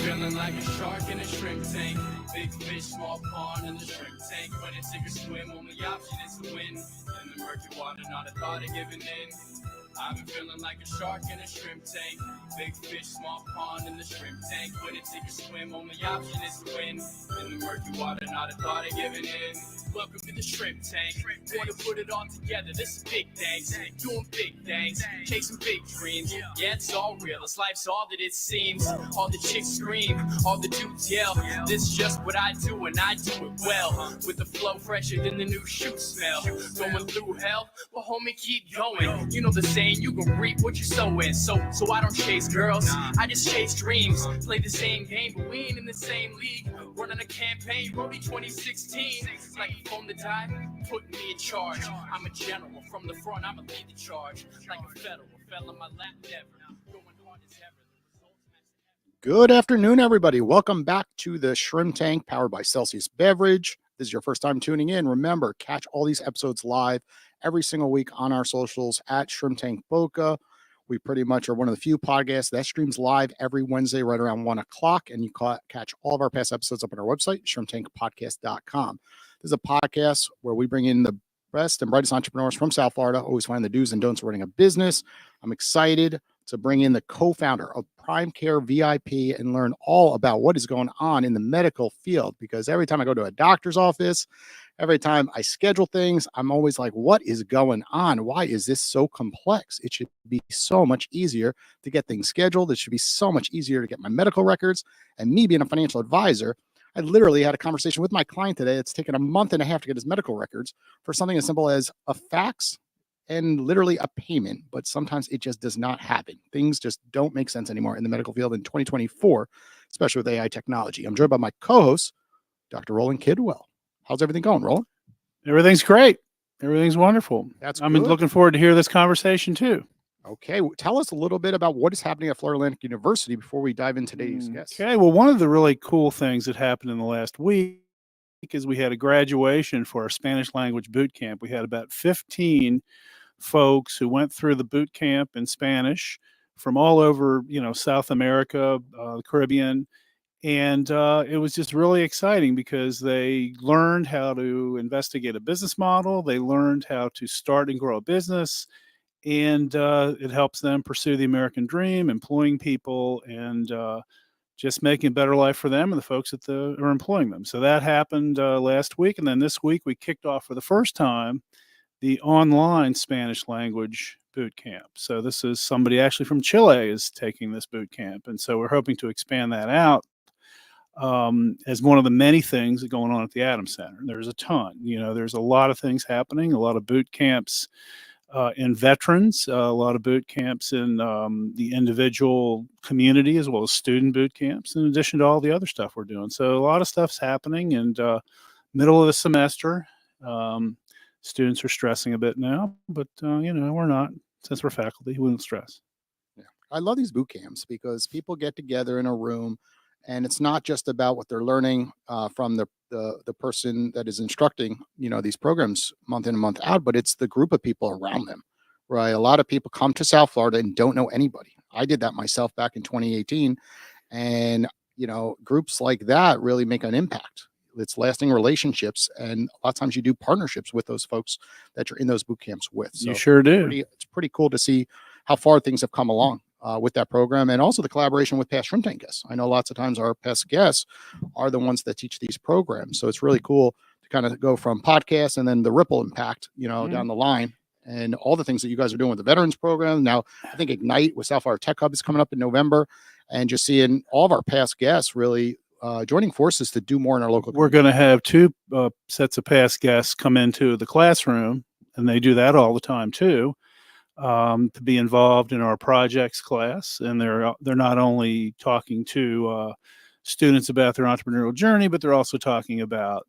feeling like a shark in a shrimp tank. Big fish, small pond in the shrimp tank. When it's sink or swim, only option is to win. In the murky water, not a thought of giving in. I've been feeling like a shark in a shrimp tank. Big fish, small pond in the shrimp tank. When it's sink or swim, only option is to win. In the murky water, not a thought of giving in. Welcome to the shrimp tank. Want to put it all together. This is big things. Doing big things. Chasing big dreams. Yeah, it's all real. This life's all that it seems. All the chicks scream. All the dudes yell. This is just what I do, and I do it well. With the flow fresher than the new shoe smell. Going through hell, but homie, keep going. You know the saying, you can reap what you sow in. So I don't chase girls. I just chase dreams. Play the same game, but we ain't in the same league. Running a campaign, Roby 2016. Like a phone to die, putting me in charge. I'm a general from the front, I'ma lead the charge. Like a federal, fell on my lap never. Going hard as ever. Good afternoon, everybody. Welcome back to the Shrimp Tank, powered by Celsius Beverage. This is your first time tuning in. Remember, catch all these episodes live every single week on our socials at Shrimp Tank Boca. We pretty much are one of the few podcasts that streams live every Wednesday right around 1 o'clock, and you catch all of our past episodes up on our website, shrimptankpodcast.com. This is a podcast where we bring in the best and brightest entrepreneurs from South Florida, always find the do's and don'ts of running a business. I'm excited to bring in the co-founder of Prime Care VIP and learn all about what is going on in the medical field, because every time I go to a doctor's office, every time I schedule things, I'm always like, what is going on? Why is this so complex? It should be so much easier to get things scheduled. It should be so much easier to get my medical records. And me being a financial advisor, I literally had a conversation with my client today. It's taken a month and a half to get his medical records for something as simple as a fax and literally a payment. But sometimes it just does not happen. Things just don't make sense anymore in the medical field in 2024, especially with AI technology. I'm joined by my co-host, Dr. Roland Kidwell. How's everything going, Roland? Everything's great. Everything's wonderful. I'm looking forward to hear this conversation too. Okay. Tell us a little bit about what is happening at Florida Atlantic University before we dive into today's guests. Okay. Well, one of the really cool things that happened in the last week is we had a graduation for our Spanish language boot camp. We had about 15 folks who went through the boot camp in Spanish from all over, South America, the Caribbean. And it was just really exciting because they learned how to investigate a business model. They learned how to start and grow a business. And it helps them pursue the American dream, employing people, and just making a better life for them and the folks that are employing them. So that happened last week. And then this week we kicked off for the first time the online Spanish language boot camp. So this is somebody actually from Chile is taking this boot camp. And so we're hoping to expand that out as one of the many things that are going on at the Adams Center. There's a ton, there's a lot of things happening, a lot of boot camps in veterans, a lot of boot camps in the individual community, as well as student boot camps, in addition to all the other stuff we're doing. So a lot of stuff's happening, and middle of the semester, students are stressing a bit now, but we're not. Since we're faculty, we don't stress. Yeah, I love these boot camps because people get together in a room, and it's not just about what they're learning from the person that is instructing, these programs month in and month out, but it's the group of people around them, right? A lot of people come to South Florida and don't know anybody. I did that myself back in 2018. And, groups like that really make an impact. It's lasting relationships. And a lot of times you do partnerships with those folks that you're in those boot camps with. So you sure do. It's pretty cool to see how far things have come along with that program, and also the collaboration with past Shrimp Tank guests. I know lots of times our past guests are the ones that teach these programs. So it's really cool to kind of go from podcasts and then the ripple impact, down the line, and all the things that you guys are doing with the veterans program. Now, I think Ignite with South Florida Tech Hub is coming up in November, and just seeing all of our past guests really joining forces to do more in our local community. We're going to have two sets of past guests come into the classroom, and they do that all the time too, to be involved in our projects class. And they're not only talking to students about their entrepreneurial journey, but they're also talking about,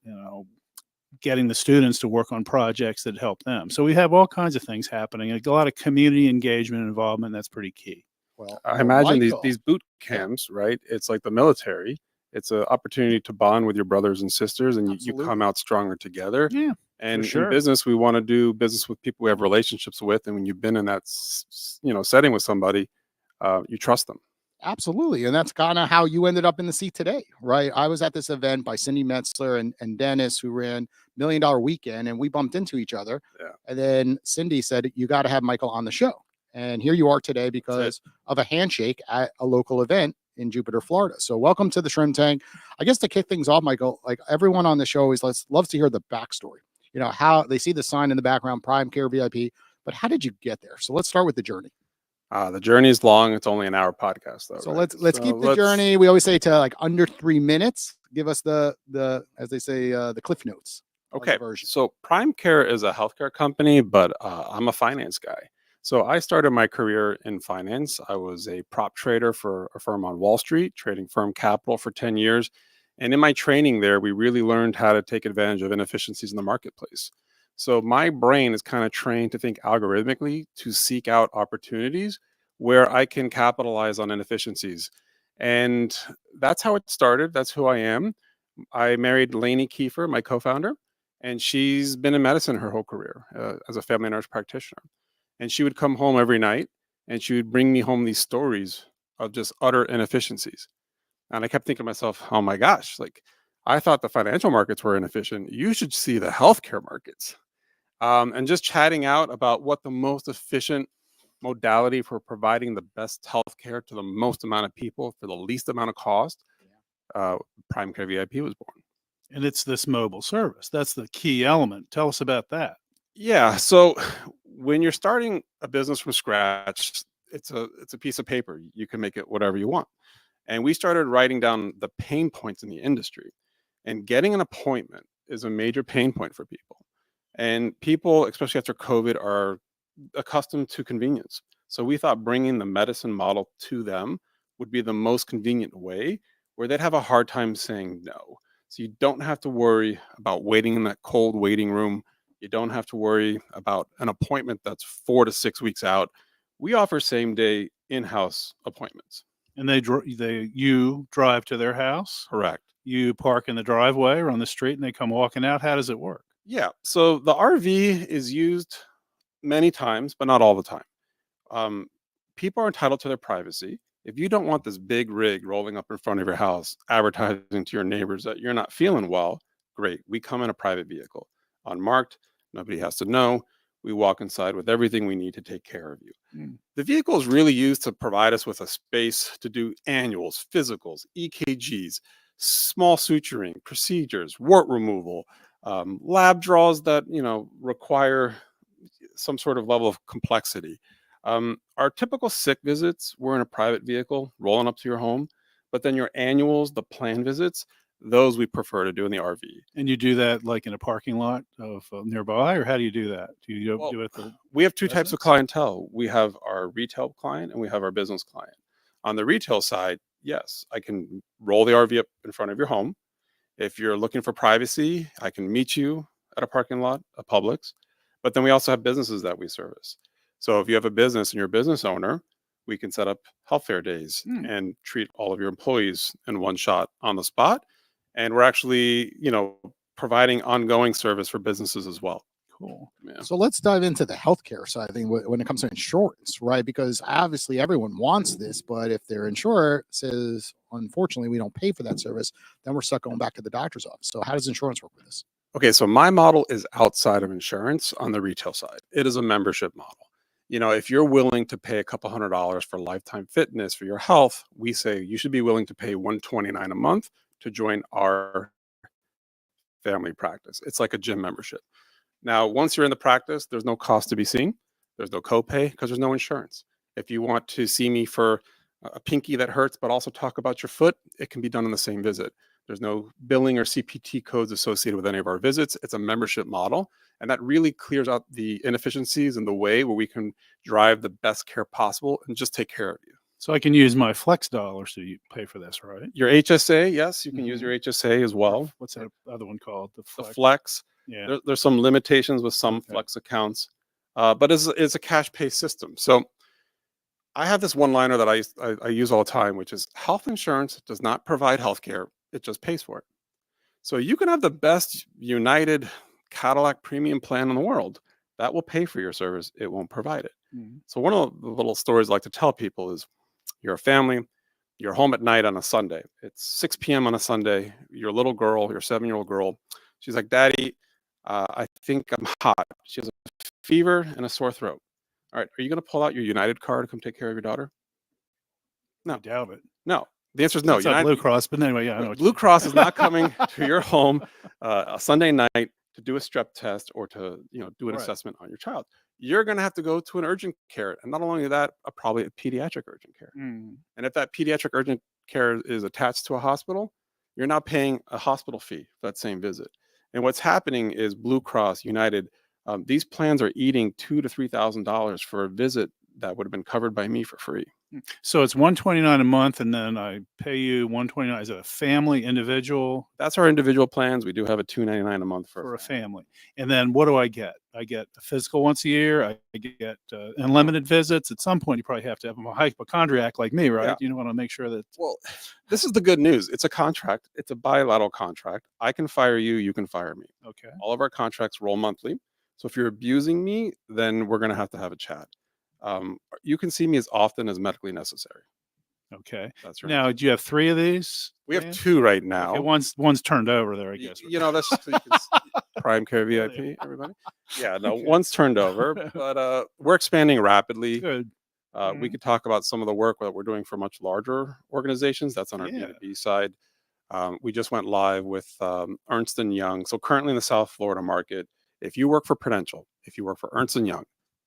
getting the students to work on projects that help them. So we have all kinds of things happening, a lot of community engagement and involvement. That's pretty key. Well, I imagine these boot camps, right? It's like the military. It's an opportunity to bond with your brothers and sisters, and you come out stronger together. Yeah. And sure. in business, we want to do business with people we have relationships with. And when you've been in that, setting with somebody, you trust them. Absolutely. And that's kind of how you ended up in the seat today, right? I was at this event by Cindy Metzler and Dennis, who ran $1 Million Weekend, and we bumped into each other. Yeah. And then Cindy said, you got to have Michael on the show. And here you are today because of a handshake at a local event in Jupiter, Florida. So welcome to the Shrimp Tank. I guess to kick things off, Michael, like everyone on the show always loves to hear the backstory. You know, how they see the sign in the background, Prime Care VIP, but how did you get there? So let's start with the journey. The journey is long. It's only an hour podcast, though. So right? let's keep the journey. We always say to like under 3 minutes. Give us the as they say the cliff notes. Okay. So Prime Care is a healthcare company, but I'm a finance guy. So I started my career in finance. I was a prop trader for a firm on Wall Street, trading firm capital for 10 years. And in my training there, we really learned how to take advantage of inefficiencies in the marketplace. So my brain is kind of trained to think algorithmically to seek out opportunities where I can capitalize on inefficiencies. And that's how it started. That's who I am. I married Lainey Kieffer, my co-founder, and she's been in medicine her whole career as a family nurse practitioner. And she would come home every night and she would bring me home these stories of just utter inefficiencies. And I kept thinking to myself, oh my gosh, like I thought the financial markets were inefficient. You should see the healthcare markets. And just chatting out about what the most efficient modality for providing the best healthcare to the most amount of people for the least amount of cost, Prime Care VIP was born. And it's this mobile service. That's the key element. Tell us about that. Yeah. So when you're starting a business from scratch, it's a piece of paper. You can make it whatever you want. And we started writing down the pain points in the industry. And getting an appointment is a major pain point for people. And people, especially after COVID, are accustomed to convenience. So we thought bringing the medicine model to them would be the most convenient way where they'd have a hard time saying no. So you don't have to worry about waiting in that cold waiting room. You don't have to worry about an appointment that's 4 to 6 weeks out. We offer same day in-house appointments. And you drive to their house? Correct. You park in the driveway or on the street and they come walking out. How does it work? Yeah. So the RV is used many times, but not all the time. People are entitled to their privacy. If you don't want this big rig rolling up in front of your house, advertising to your neighbors that you're not feeling well, great. We come in a private vehicle, unmarked. Nobody has to know. We walk inside with everything we need to take care of you. The vehicle is really used to provide us with a space to do annuals, physicals, EKGs, small suturing, procedures, wart removal, lab draws that require some sort of level of complexity. Our typical sick visits, we're in a private vehicle rolling up to your home, but then your annuals, the plan visits, those we prefer to do in the RV. And you do that like in a parking lot of nearby, or how do you do that? Do you do it? We have two types of clientele. We have our retail client and we have our business client. On the retail side, yes, I can roll the RV up in front of your home. If you're looking for privacy, I can meet you at a parking lot, a Publix. But then we also have businesses that we service. So if you have a business and you're a business owner, we can set up health fair days and treat all of your employees in one shot on the spot. And we're actually, providing ongoing service for businesses as well. Cool. Yeah. So let's dive into the healthcare side thing when it comes to insurance, right? Because obviously everyone wants this, but if their insurer says, unfortunately, we don't pay for that service, then we're stuck going back to the doctor's office. So how does insurance work with this? Okay, so my model is outside of insurance on the retail side. It is a membership model. If you're willing to pay a couple $100 for lifetime fitness for your health, we say you should be willing to pay $129 a month to join our family practice. It's like a gym membership. Now, once you're in the practice, there's no cost to be seen. There's no copay because there's no insurance. If you want to see me for a pinky that hurts, but also talk about your foot, it can be done in the same visit. There's no billing or CPT codes associated with any of our visits. It's a membership model. And that really clears out the inefficiencies in the way where we can drive the best care possible and just take care of you. So I can use my Flex dollars to pay for this, right? Your HSA, yes, you can use your HSA as well. What's that other one called? The Flex. Yeah. There's some limitations with some Flex accounts, but it's a cash pay system. So I have this one-liner that I use all the time, which is health insurance does not provide healthcare. It just pays for it. So you can have the best United Cadillac premium plan in the world. That will pay for your service. It won't provide it. So one of the little stories I like to tell people is you're a family, You're home at night on a Sunday. It's 6 p.m. on a Sunday. Your little girl, your 7-year-old girl, she's like, Daddy, I think I'm hot. She has a fever and a sore throat. All right, are you going to pull out your United card to come take care of your daughter? I No. doubt it. No. The answer is no. It's not Blue Cross, but anyway, yeah, I know. Blue Cross is not coming to your home a Sunday night to do a strep test or to do an Right. assessment on your child. You're going to have to go to an urgent care, and not only that, probably a pediatric urgent care. Mm. And if that pediatric urgent care is attached to a hospital, you're not paying a hospital fee for that same visit. And what's happening is Blue Cross, United, these plans are eating $2,000 to $3,000 for a visit that would have been covered by me for free. So it's $129 a month, and then I pay you $129. Is it a family, individual? That's our individual plans. We do have a $299 a month for a family. And then what do I get? I get a physical once a year. I get unlimited visits. At some point, you probably have to have a hypochondriac like me, right? Yeah. You want to make sure that. Well, this is the good news. It's a contract. It's a bilateral contract. I can fire you. You can fire me. Okay. All of our contracts roll monthly. So if you're abusing me, then we're going to have a chat. You can see me as often as medically necessary. Okay. That's right. Now, do you have 3 of these? We have 2 right now. Okay, one's turned over there, I guess. That's Prime Care VIP, everybody. Yeah, no, one's turned over, but we're expanding rapidly. Good. We could talk about some of the work that we're doing for much larger organizations. That's on our Yeah. B2B side. We just went live with Ernst & Young. So currently in the South Florida market, if you work for Prudential, if you work for Ernst & Young,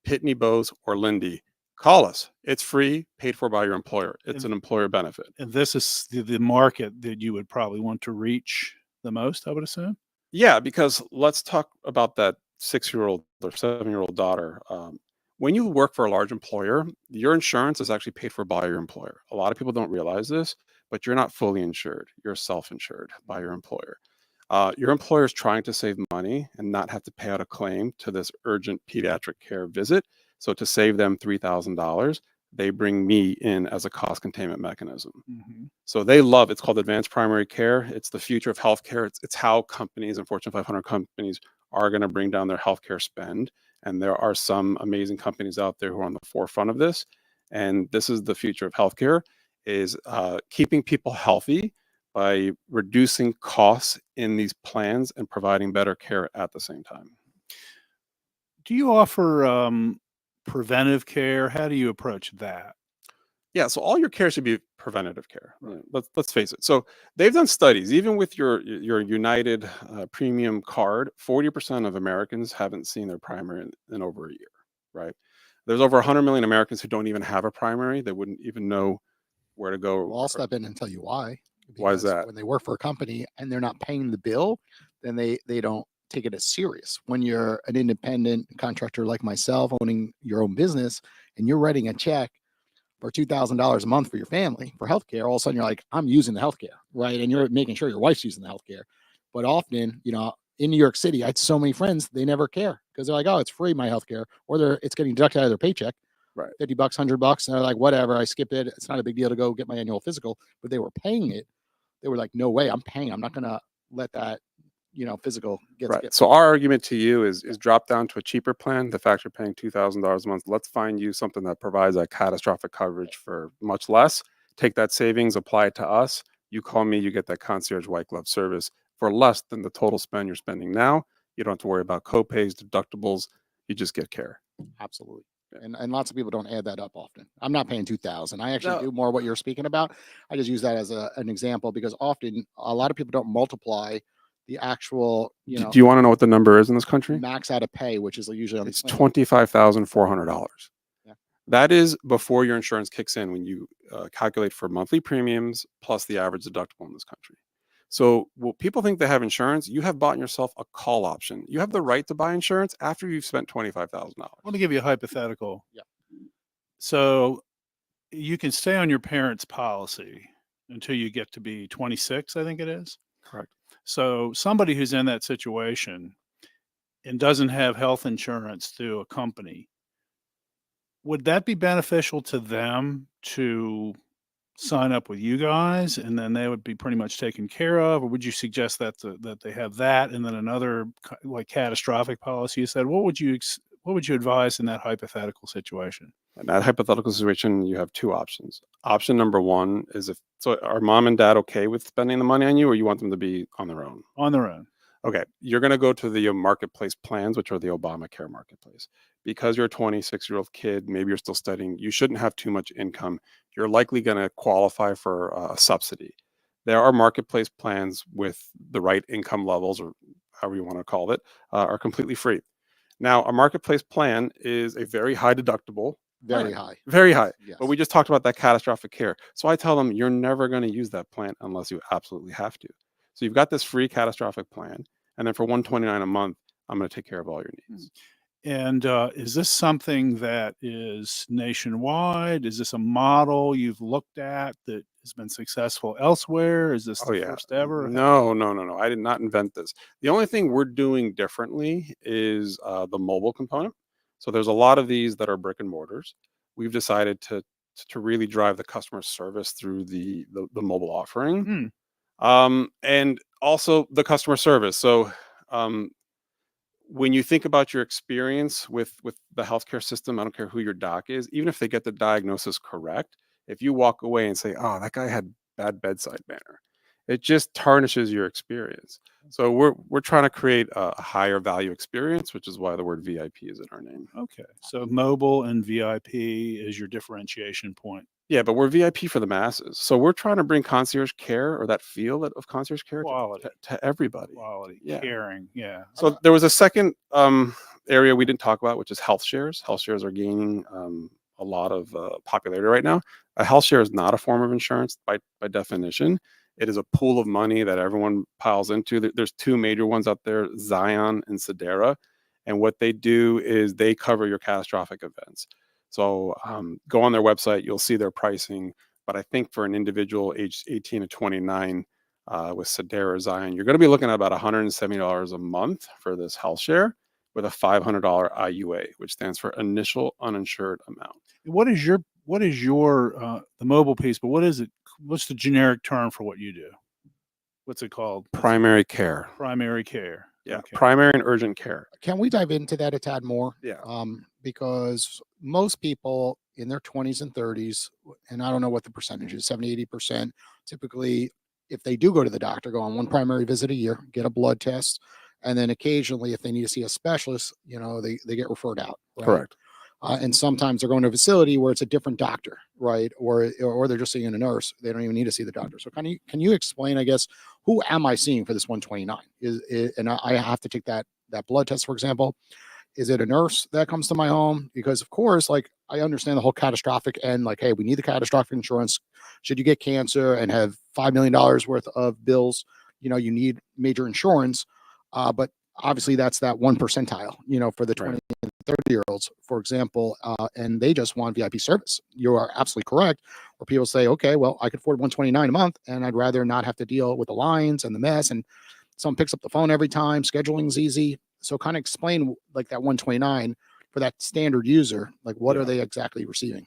Pitney Bowes, or Lindy, call us. It's free, paid for by your employer. It's an employer benefit. And this is the market that you would probably want to reach the most, I would assume? Yeah, because let's talk about that 6-year-old or 7-year-old daughter. When you work for a large employer, your insurance is actually paid for by your employer. A lot of people don't realize this, but you're not fully insured. You're self-insured by your employer. Your employer is trying to save money and not have to pay out a claim to this urgent pediatric care visit. So to save them $3,000, they bring me in as a cost containment mechanism. Mm-hmm. So they love it's called advanced primary care. It's the future of healthcare. It's how companies and Fortune 500 companies are going to bring down their healthcare spend. And there are some amazing companies out there who are on the forefront of this. And this is the future of healthcare, is keeping people healthy by reducing costs in these plans and providing better care at the same time. Do you offer preventive care? How do you approach that? Yeah, so all your care should be preventative care. Right. Let's face it. So they've done studies, even with your United premium card, 40% of Americans haven't seen their primary in over a year, right? There's over 100 million Americans who don't even have a primary. They wouldn't even know where to go. Well, I'll step in and tell you why. Why is that? When they work for a company and they're not paying the bill, then they don't take it as serious. When you're an independent contractor like myself, owning your own business, and you're writing a check for $2,000 a month for your family for healthcare, all of a sudden you're like, I'm using the healthcare, right? And you're making sure your wife's using the healthcare. But often, in New York City, I had so many friends, they never care because they're like, oh, it's free, my healthcare, or it's getting deducted out of their paycheck. Right. $50, $100. And they're like, whatever, I skipped it. It's not a big deal to go get my annual physical, but they were paying it. They were like, no way, I'm paying. I'm not going to let that, physical get right. skipped. So our argument to you is drop down to a cheaper plan. The fact you're paying $2,000 a month, let's find you something that provides that catastrophic coverage for much less. Take that savings, apply it to us. You call me, you get that concierge white glove service for less than the total spend you're spending now. You don't have to worry about copays, deductibles. You just get care. Absolutely. And lots of people don't add that up often. I'm not paying $2,000. I actually do more what you're speaking about. I just use that as an example because often a lot of people don't multiply the actual, Do you want to know what the number is in this country? max out of pay, which is usually on It's the plan. $25,400. Yeah. That is before your insurance kicks in when you calculate for monthly premiums plus the average deductible in this country. So people think they have insurance. You have bought yourself a call option. You have the right to buy insurance after you've spent $25,000. Let me give you a hypothetical. Yeah. So you can stay on your parents' policy until you get to be 26, I think it is. Correct. So somebody who's in that situation and doesn't have health insurance through a company, would that be beneficial to them to sign up with you guys and then they would be pretty much taken care of? Or would you suggest that they have that and then another like catastrophic policy? You said, what would you advise in that hypothetical situation? In that hypothetical situation, you have two options. Option number one is are mom and dad okay with spending the money on you, or you want them to be on their own? On their own. Okay, you're going to go to the marketplace plans, which are the Obamacare marketplace. Because you're a 26-year-old kid, maybe you're still studying, you shouldn't have too much income. You're likely going to qualify for a subsidy. There are marketplace plans with the right income levels, or however you want to call it, are completely free. Now, a marketplace plan is a very high deductible. Very high. Very high. Yes. But we just talked about that catastrophic care. So I tell them, you're never going to use that plan unless you absolutely have to. So you've got this free catastrophic plan. And then for $129 a month, I'm going to take care of all your needs. And is this something that is nationwide? Is this a model you've looked at that has been successful elsewhere? Is this the first ever? No. I did not invent this. The only thing we're doing differently is the mobile component. So there's a lot of these that are brick and mortars. We've decided to really drive the customer service through the mobile offering. And also the customer service. So when you think about your experience with the healthcare system, I don't care who your doc is, even if they get the diagnosis correct, if you walk away and say, oh, that guy had bad bedside manner, it just tarnishes your experience. So we're trying to create a higher value experience, which is why the word VIP is in our name. Okay. So mobile and VIP is your differentiation point. Yeah, but we're VIP for the masses. So we're trying to bring concierge care, or that feel of concierge care, to everybody. Quality, yeah. Caring, yeah. So there was a second area we didn't talk about, which is health shares. Health shares are gaining a lot of popularity right now. A health share is not a form of insurance by definition. It is a pool of money that everyone piles into. There's two major ones out there, Zion and Sedera. And what they do is they cover your catastrophic events. So go on their website, you'll see their pricing. But I think for an individual aged 18 to 29 with Sedera Zion, you're going to be looking at about $170 a month for this health share with a $500 IUA, which stands for initial uninsured amount. What is your the mobile piece? But what is it? What's the generic term for what you do? What's it called? Primary care. Primary care. Yeah, okay. Primary and urgent care. Can we dive into that a tad more? Yeah. Because most people in their 20s and 30s, and I don't know what the percentage is, 70, 80%, typically, if they do go to the doctor, go on one primary visit a year, get a blood test, and then occasionally, if they need to see a specialist, they get referred out. Right? Correct. And sometimes they're going to a facility where it's a different doctor, right? Or they're just seeing a nurse. They don't even need to see the doctor. So can you explain, I guess, who am I seeing for this 129? And I have to take that blood test, for example. Is it a nurse that comes to my home? Because of course, like, I understand the whole catastrophic end, like, hey, we need the catastrophic insurance. Should you get cancer and have $5 million worth of bills, you need major insurance. But obviously that's that 1 percentile, for the 20 and 30-year-olds, for example, and they just want VIP service. You are absolutely correct. Where people say, okay, well, I could afford $129 a month and I'd rather not have to deal with the lines and the mess, and someone picks up the phone every time. Scheduling's easy. So kind of explain, like, that 129 for that standard user, like, what are they exactly receiving?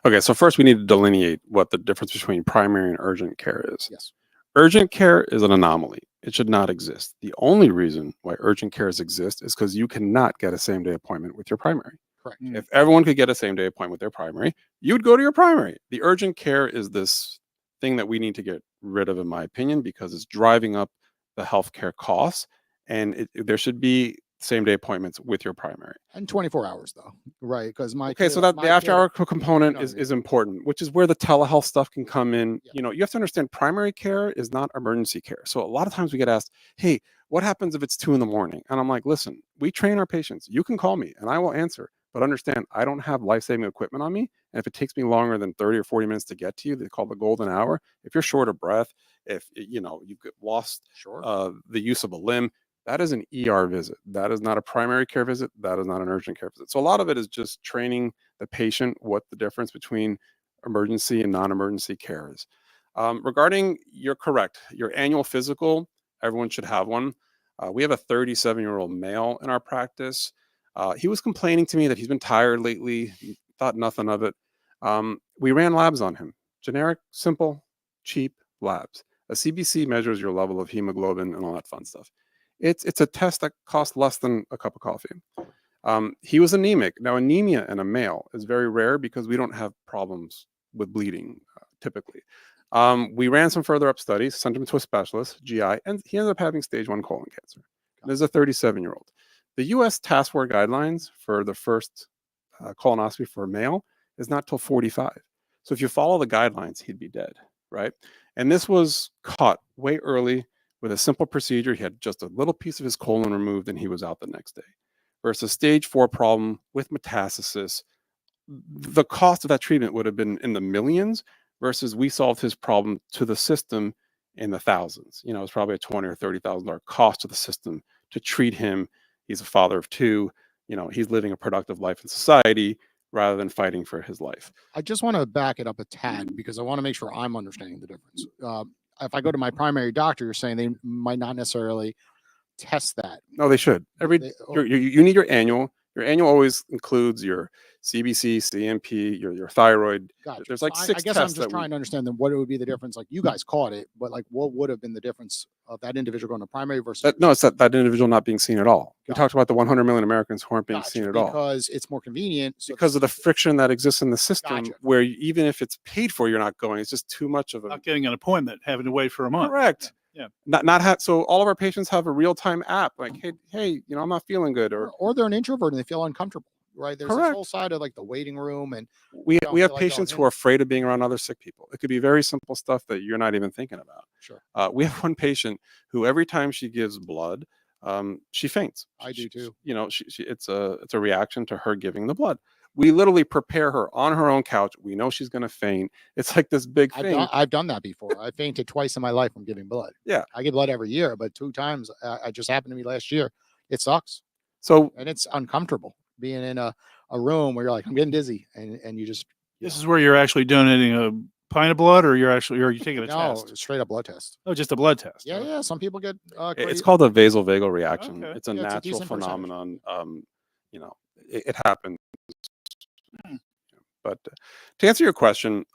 Okay, so first we need to delineate what the difference between primary and urgent care is. Yes. Urgent care is an anomaly. It should not exist. The only reason why urgent cares exist is because you cannot get a same-day appointment with your primary. Correct. If everyone could get a same-day appointment with their primary, you would go to your primary. The urgent care is this thing that we need to get rid of, in my opinion, because it's driving up the healthcare costs, and there should be same-day appointments with your primary. And 24 hours, though, right? Because so that the after-hour component is important, which is where the telehealth stuff can come in. Yeah. You have to understand primary care is not emergency care. So a lot of times we get asked, hey, what happens if it's 2 a.m? And I'm like, listen, we train our patients. You can call me and I will answer. But understand, I don't have life-saving equipment on me. And if it takes me longer than 30 or 40 minutes to get to you, they call the golden hour. If you're short of breath, if you've lost the use of a limb, that is an ER visit. That is not a primary care visit. That is not an urgent care visit. So a lot of it is just training the patient what the difference between emergency and non-emergency care is. Regarding, you're correct, your annual physical, everyone should have one. We have a 37-year-old male in our practice. He was complaining to me that he's been tired lately. He thought nothing of it. We ran labs on him. Generic, simple, cheap labs. A CBC measures your level of hemoglobin and all that fun stuff. It's a test that costs less than a cup of coffee. He was anemic. Now, anemia in a male is very rare because we don't have problems with bleeding typically. We ran some further up studies, sent him to a specialist, GI, and he ended up having stage 1 colon cancer. This is a 37-year-old. The U.S. Task Force guidelines for the first colonoscopy for a male is not till 45. So if you follow the guidelines, he'd be dead, right? And this was caught way early with a simple procedure. He had just a little piece of his colon removed and he was out the next day. Versus stage 4 problem with metastasis, the cost of that treatment would have been in the millions versus we solved his problem to the system in the thousands. You know, it's probably a $20,000 or $30,000 cost to the system to treat him. He's a father of 2. You know, he's living a productive life in society rather than fighting for his life. I just want to back it up a tad because I want to make sure I'm understanding the difference. If I go to my primary doctor, you're saying they might not necessarily test that. No, they should. You need your annual. Your annual always includes your CBC, CMP, your thyroid. Gotcha. There's like 6 I guess tests. I'm just trying to understand then what it would be the difference. Like you guys caught it, but like what would have been the difference of that individual going to primary versus no, it's that individual not being seen at all. We Gotcha. talked about the 100 million Americans who aren't being seen at all because it's more convenient. So because of the friction that exists in the system. Gotcha. Where even if it's paid for, you're not going. It's just too much of a Not getting an appointment, having to wait for a month. correct. Yeah. So all of our patients have a real-time app like, hey, you know, I'm not feeling good, or they're an introvert and they feel uncomfortable, right? There's this Correct. whole side of like the waiting room, and we have feel like patients going who are afraid of being around other sick people. It could be very simple stuff that you're not even thinking about. Sure. We have one patient who every time she gives blood, she faints. I do too. You know, it's a reaction to her giving the blood. We literally prepare her on her own couch. We know she's going to faint. It's like this big thing. I've done that before. I fainted twice in my life from giving blood. Yeah. I give blood every year, but 2 times I just happened to me last year. It sucks. So And it's uncomfortable being in a room where you're like, I'm getting dizzy, and you just This is where you're actually donating a pint of blood, or you're taking a test? straight up blood test. Oh, just a blood test. Yeah, right? yeah. Some people get it's called a vasovagal reaction. Okay. It's a Yeah, it's a natural decent percentage. phenomenon. You know, it happens. But to answer your question,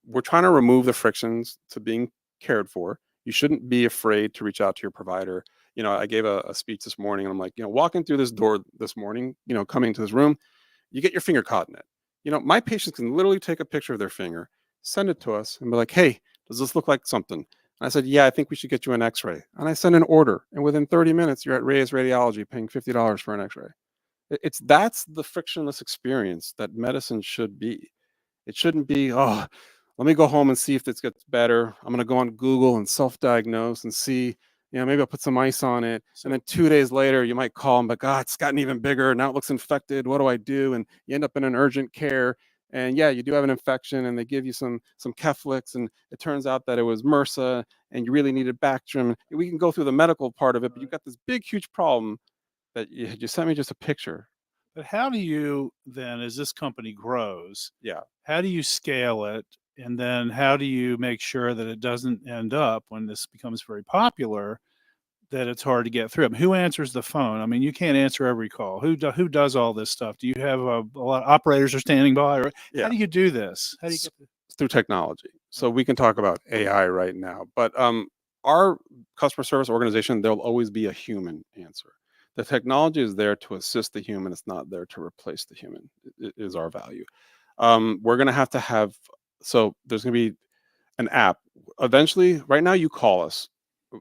we're trying to remove the frictions to being cared for. You shouldn't be afraid to reach out to your provider. You know, I gave a speech this morning and I'm like, you know, walking through this door this morning, you know, coming to this room, you get your finger caught in it. You know, my patients can literally take a picture of their finger, send it to us and be like, hey, does this look like something? And I said, yeah, I think we should get you an x-ray. And I send an order. And within 30 minutes, you're at Reyes Radiology paying $50 for an x-ray. That's the frictionless experience that medicine should be. It shouldn't be, oh, let me go home and see if this gets better. I'm going to go on Google and self-diagnose and see, you know, maybe I'll put some ice on it. And then 2 days later, you might call them, but God, it's gotten even bigger. Now it looks infected. What do I do? And you end up in an urgent care. And yeah, you do have an infection and they give you some Keflix and it turns out that it was MRSA and you really needed Bactrim. We can go through the medical part of it, but you've got this big, huge problem that you sent me just a picture. But how do you then, as this company grows, how do you scale it? And then how do you make sure that it doesn't end up, when this becomes very popular, that it's hard to get through? I mean, who answers the phone? I mean, you can't answer every call. Who does all this stuff? Do you have a lot of operators are standing by? Or how do you do this? How do you get It's through technology. So we can talk about AI right now, but our customer service organization, there'll always be a human answer. The technology is there to assist the human. It's not there to replace the human. It is our value. We're going to have, so there's going to be an app. Eventually, right now you call us.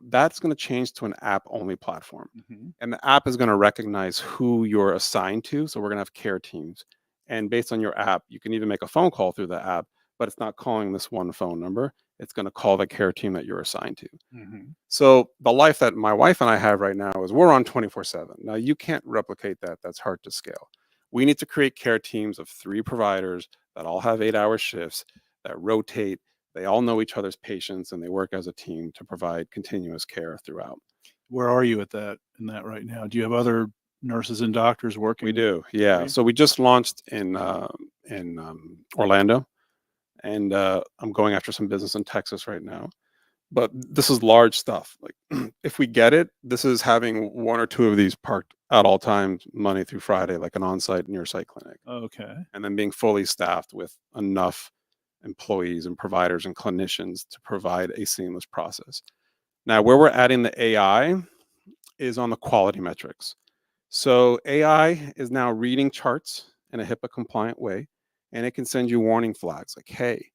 That's going to change to an app-only platform. Mm-hmm. And the app is going to recognize who you're assigned to. So we're going to have care teams. And based on your app, you can even make a phone call through the app, but it's not calling this one phone number. It's going to call the care team that you're assigned to. Mm-hmm. So the life that my wife and I have right now is we're on 24/7. Now you can't replicate that. That's hard to scale. We need to create care teams of 3 providers that all have 8-hour shifts that rotate. They all know each other's patients and they work as a team to provide continuous care throughout. Where are you in that right now? Do you have other nurses and doctors working? We do. Yeah. So we just launched in Orlando. And I'm going after some business in Texas right now. But this is large stuff. Like if we get it, this is having 1 or 2 of these parked at all times, Monday through Friday, like an on-site near-site clinic. Okay. And then being fully staffed with enough employees and providers and clinicians to provide a seamless process. Now, where we're adding the AI is on the quality metrics. So AI is now reading charts in a HIPAA compliant way, and it can send you warning flags like, hey,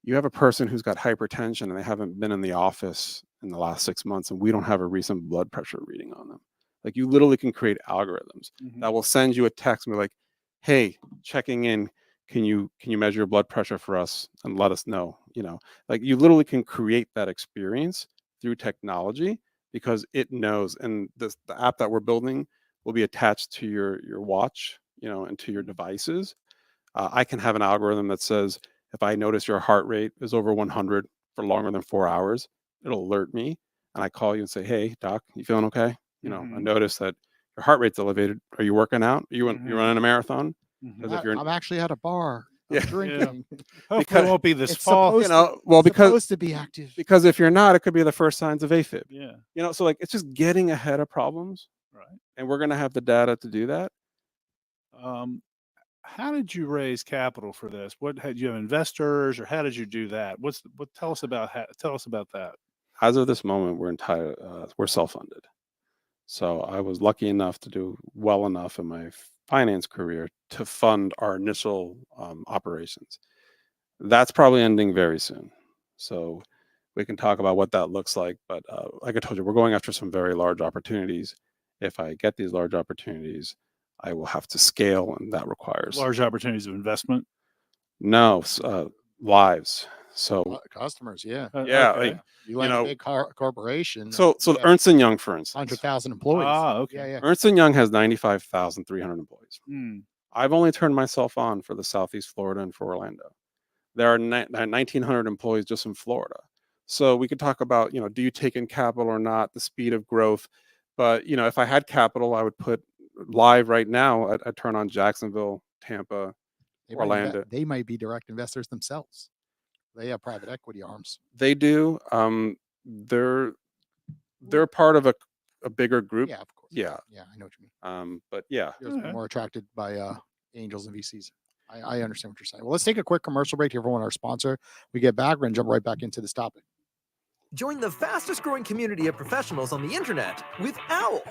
you have a person who's got hypertension and they haven't been in the office in the last 6 months, and we don't have a recent blood pressure reading on them. Like, you literally can create algorithms that will send you a text and be like, hey, checking in, can you measure your blood pressure for us and let us know? Like, you literally can create that experience through technology because it knows. And the app that we're building will be attached to your watch, and to your devices. I can have an algorithm that says, if I notice your heart rate is over 100 for longer than 4 hours, it'll alert me. And I call you and say, hey, doc, you feeling okay? I noticed that your heart rate's elevated. Are you working out? Are you running a marathon? Because if you're I'm actually at a bar. I'm Yeah. drinking. Hopefully it won't be this It's fall. supposed because supposed to be active. because if you're not, it could be the first signs of AFib. Yeah. So like, it's just getting ahead of problems, Right. and we're gonna have the data to do that. How did you raise capital for this? What had you have investors, or how did you do that? Tell us about that. As of this moment, we're self-funded. So I was lucky enough to do well enough in my finance career to fund our initial operations. That's probably ending very soon. So we can talk about what that looks like. But like I told you, we're going after some very large opportunities. If I get these large opportunities, I will have to scale, and that requires Large opportunities of investment. no lives. So Customers, yeah. yeah, Okay. like, You land a big corporation. so you have Ernst and Young, for instance, 100,000 employees. Okay. Yeah, yeah. Ernst and Young has 95,300 employees. Hmm. I've only turned myself on for the Southeast Florida and for Orlando. There are 1,900 employees just in Florida. So we could talk about, do you take in capital or not, the speed of growth. But, if I had capital, I would put live right now. I'd turn on Jacksonville, Tampa, Orlando. They might be direct investors themselves. They have private equity arms. They do. They're part of a bigger group. Yeah, of course. Yeah. Yeah, I know what you mean. But yeah. You're more attracted by angels and VCs. I understand what you're saying. Well, let's take a quick commercial break here for our sponsor. We get back, we're going to jump right back into this topic. Join the fastest growing community of professionals on the internet with OWL.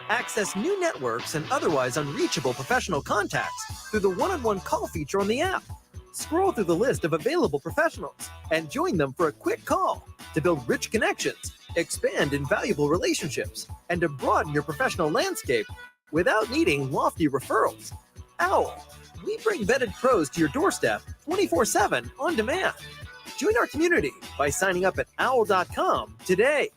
Access new networks and otherwise unreachable professional contacts through the one-on-one call feature on the app. Scroll through the list of available professionals and join them for a quick call to build rich connections, expand invaluable relationships, and to broaden your professional landscape without needing lofty referrals. OWL. We bring vetted pros to your doorstep 24/7 on demand. Join our community by signing up at owl.com today.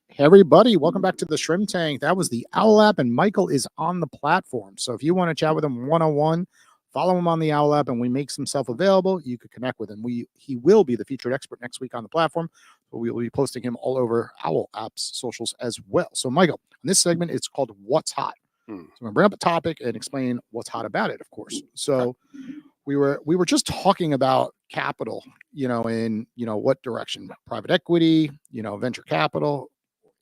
Hey everybody, welcome back to the Shrimp Tank. That was the OWL app, and Michael is on the platform. So if you want to chat with him one-on-one, follow him on the OWL app, and we make himself available. You could connect with him. He will be the featured expert next week on the platform, but we will be posting him all over OWL app's socials as well. So Michael, in this segment, it's called What's Hot. So I'm going to bring up a topic and explain what's hot about it, of course. So we were just talking about capital, in what direction: private equity, venture capital,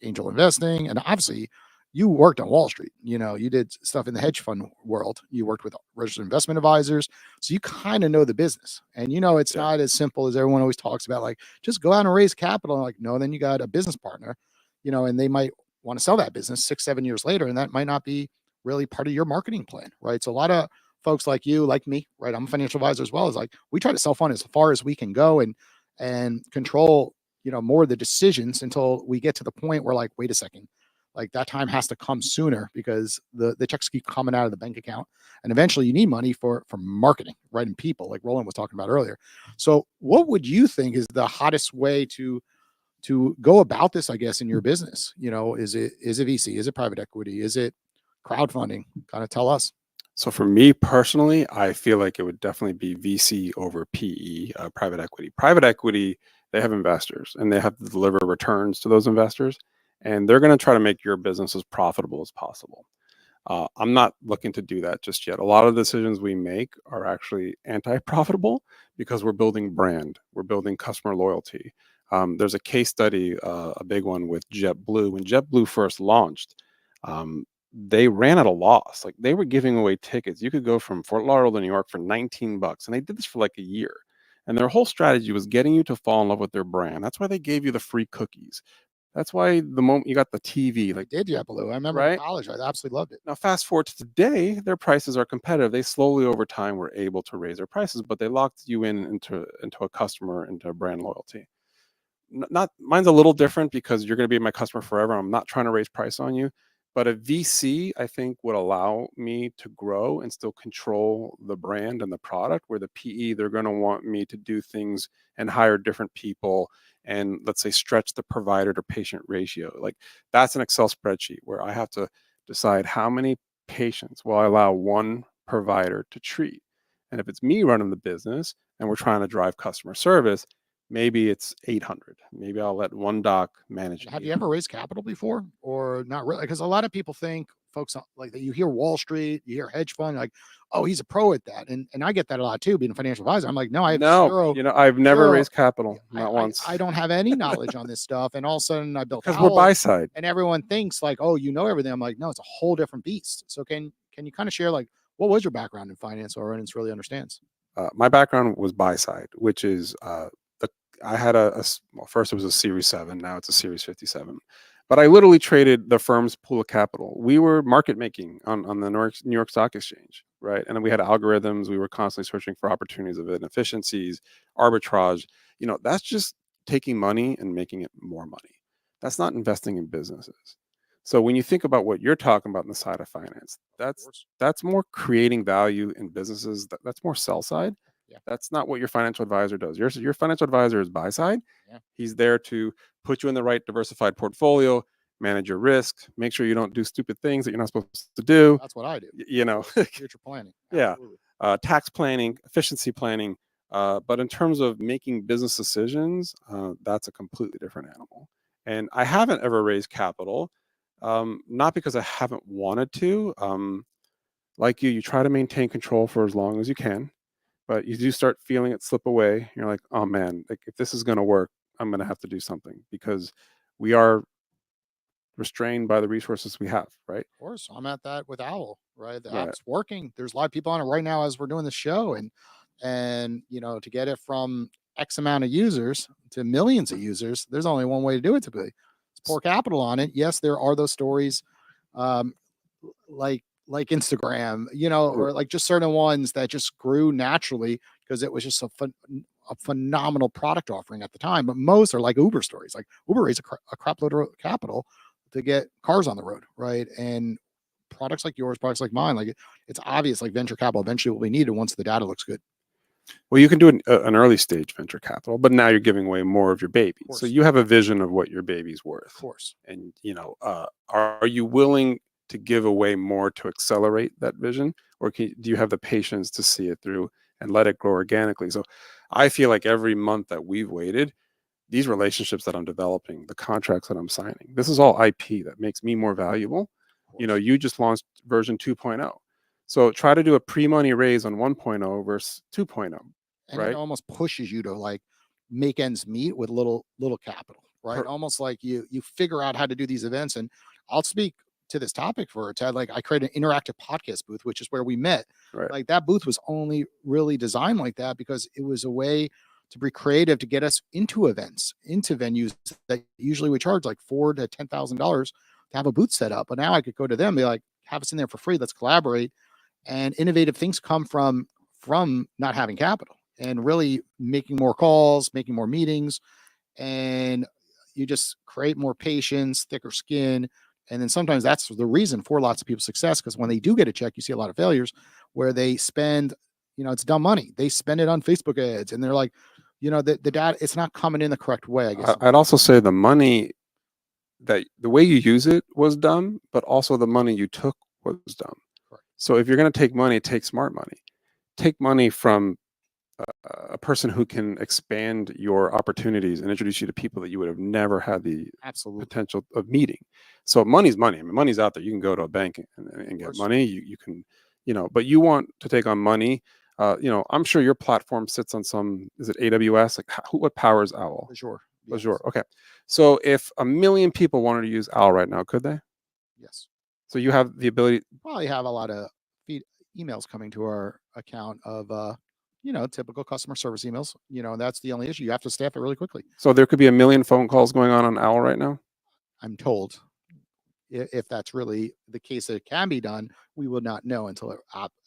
angel investing, and obviously you worked on Wall Street. You did stuff in the hedge fund world. You worked with registered investment advisors, so you kind of know the business. And it's not as simple as everyone always talks about, like just go out and raise capital. Like, no, then you got a business partner, and they might want to sell that business 6-7 years later, and that might not be really part of your marketing plan, right? So a lot of folks like you, like me, right? I'm a financial advisor as well. Is like we try to self-fund as far as we can go and control, more of the decisions until we get to the point where, like, wait a second, like that time has to come sooner because the checks keep coming out of the bank account, and eventually you need money for marketing, right? And people, like Roland was talking about earlier. So what would you think is the hottest way to go about this, I guess, in your business? Is it VC? Is it private equity? Is it crowdfunding? Kind of tell us. So for me personally, I feel like it would definitely be VC over PE, private equity. Private equity, they have investors and they have to deliver returns to those investors, and they're going to try to make your business as profitable as possible. I'm not looking to do that just yet. A lot of the decisions we make are actually anti-profitable because we're building brand, we're building customer loyalty. There's a case study, a big one with JetBlue. When JetBlue first launched, they ran at a loss. Like, they were giving away tickets. You could go from Fort Lauderdale to New York for $19, and they did this for like a year. And their whole strategy was getting you to fall in love with their brand. That's why they gave you the free cookies. That's why the moment you got the TV, I like, did JetBlue. I remember in right? college. I absolutely loved it. Now, fast forward to today, their prices are competitive. They slowly over time were able to raise their prices, but they locked you into a customer, into a brand loyalty. Not mine's a little different because you're going to be my customer forever. I'm not trying to raise price on you, but a VC I think would allow me to grow and still control the brand and the product. Where the PE, they're going to want me to do things and hire different people and, let's say, stretch the provider to patient ratio. Like, that's an Excel spreadsheet where I have to decide how many patients will I allow one provider to treat. And if it's me running the business and we're trying to drive customer service, maybe it's 800. Maybe I'll let one doc manage it. Have you ever raised capital before, or not really? Because a lot of people think, folks, like that, you hear Wall Street, you hear hedge fund, like, oh, he's a pro at that, and I get that a lot too, being a financial advisor. I'm like, no, I have No, I've never zero. raised capital, I, not I once. I don't have any knowledge on this stuff, and all of a sudden I built Because we're Owl, buy side. and everyone thinks like, oh, you know everything. I'm like, no, it's a whole different beast. So can you kind of share, like, what was your background in finance, so our audience really understands? My background was buy side, which is I had well, first it was a Series 7, now it's a Series 57. But I literally traded the firm's pool of capital. We were market making on the New York Stock Exchange, right? And then we had algorithms. We were constantly searching for opportunities of inefficiencies, arbitrage. That's just taking money and making it more money. That's not investing in businesses. So when you think about what you're talking about in the side of finance, that's more creating value in businesses. That's more sell side. Yeah. That's not what your financial advisor does. Your financial advisor is buy side. Yeah. He's there to put you in the right diversified portfolio, manage your risk, make sure you don't do stupid things that you're not supposed to do. That's what I do. Future planning. Yeah. Absolutely. Tax planning, efficiency planning. But in terms of making business decisions, that's a completely different animal. And I haven't ever raised capital, not because I haven't wanted to. Like you try to maintain control for as long as you can, but you do start feeling it slip away. You're like, oh man, like, if this is going to work, I'm going to have to do something, because we are restrained by the resources we have, right? Of course, I'm at that with Owl, right? The Right. app's working. There's a lot of people on it right now as we're doing the show, and to get it from X amount of users to millions of users, there's only one way to do it. Typically, it's pour capital on it. Yes, there are those stories, um, like Instagram, or like just certain ones that just grew naturally because it was just a phenomenal product offering at the time. But most are like Uber stories. Like Uber raised a crap load of capital to get cars on the road, right? And products like yours, products like mine, like it's obvious, like venture capital eventually will be needed once the data looks good. Well, you can do an early stage venture capital, but now you're giving away more of your baby. So you have a vision of what your baby's worth. Of course. And, are you willing to give away more to accelerate that vision? Or do you have the patience to see it through and let it grow organically? So I feel like every month that we've waited, these relationships that I'm developing, the contracts that I'm signing, this is all IP that makes me more valuable. You just launched version 2.0. So try to do a pre-money raise on 1.0 versus 2.0. And right? it almost pushes you to like make ends meet with little capital, right? Almost like you figure out how to do these events. And I'll speak to this topic for Ted. Like, I created an interactive podcast booth, which is where we met. Right. Like, that booth was only really designed like that because it was a way to be creative, to get us into events, into venues that usually we charge like $4,000 to $10,000 to have a booth set up. But now I could go to them, be like, have us in there for free. Let's collaborate. And innovative things come from not having capital and really making more calls, making more meetings, and you just create more patience, thicker skin. And then sometimes that's the reason for lots of people's success, because when they do get a check, you see a lot of failures where they spend, it's dumb money. They spend it on Facebook ads, and they're like, the data, it's not coming in the correct way, I guess. I'd also say the money, that the way you use it was dumb, but also the money you took was dumb. Correct. So if you're going to take money, take smart money. Take money from a person who can expand your opportunities and introduce you to people that you would have never had the potential of meeting. So money's money. I mean, money's out there. You can go to a bank and get money. You can, but you want to take on money. I'm sure your platform sits on some, is it AWS? Like, what powers Owl? Azure. Azure. Okay. So if 1 million people wanted to use Owl right now, could they? Yes. So you have the ability. Probably have a lot of emails coming to our account of, typical customer service emails, and that's the only issue. You have to staff it really quickly. So there could be 1 million phone calls going on Owl right now? I'm told if that's really the case that it can be done, we will not know until it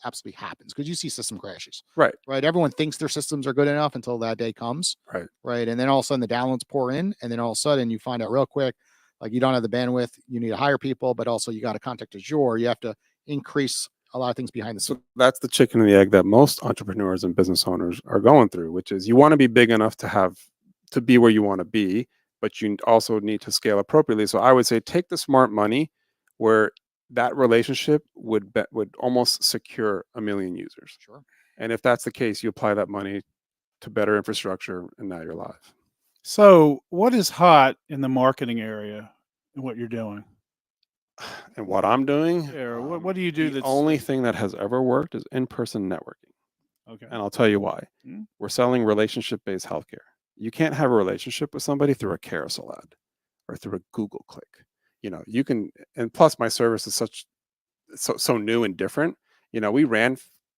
absolutely happens. Because you see system crashes, Right. right? Everyone thinks their systems are good enough until that day comes, Right. right? And then all of a sudden the downloads pour in, and then all of a sudden you find out real quick, like you don't have the bandwidth, you need to hire people, but also you got to contact Azure. You have to increase a lot of things behind the scenes. So that's the chicken and the egg that most entrepreneurs and business owners are going through, which is you want to be big enough to be where you want to be, but you also need to scale appropriately. So I would say take the smart money where that relationship would almost secure 1 million users. Sure. And if that's the case, you apply that money to better infrastructure, and now you're live. So what is hot in the marketing area and what you're doing? And what I'm doing, Yeah, what do you do the that's only thing that has ever worked is in-person networking. okay? And I'll tell you why. Mm. We're selling relationship-based healthcare. You can't have a relationship with somebody through a carousel ad or through a Google click. You can, and plus my service is so new and different. We ran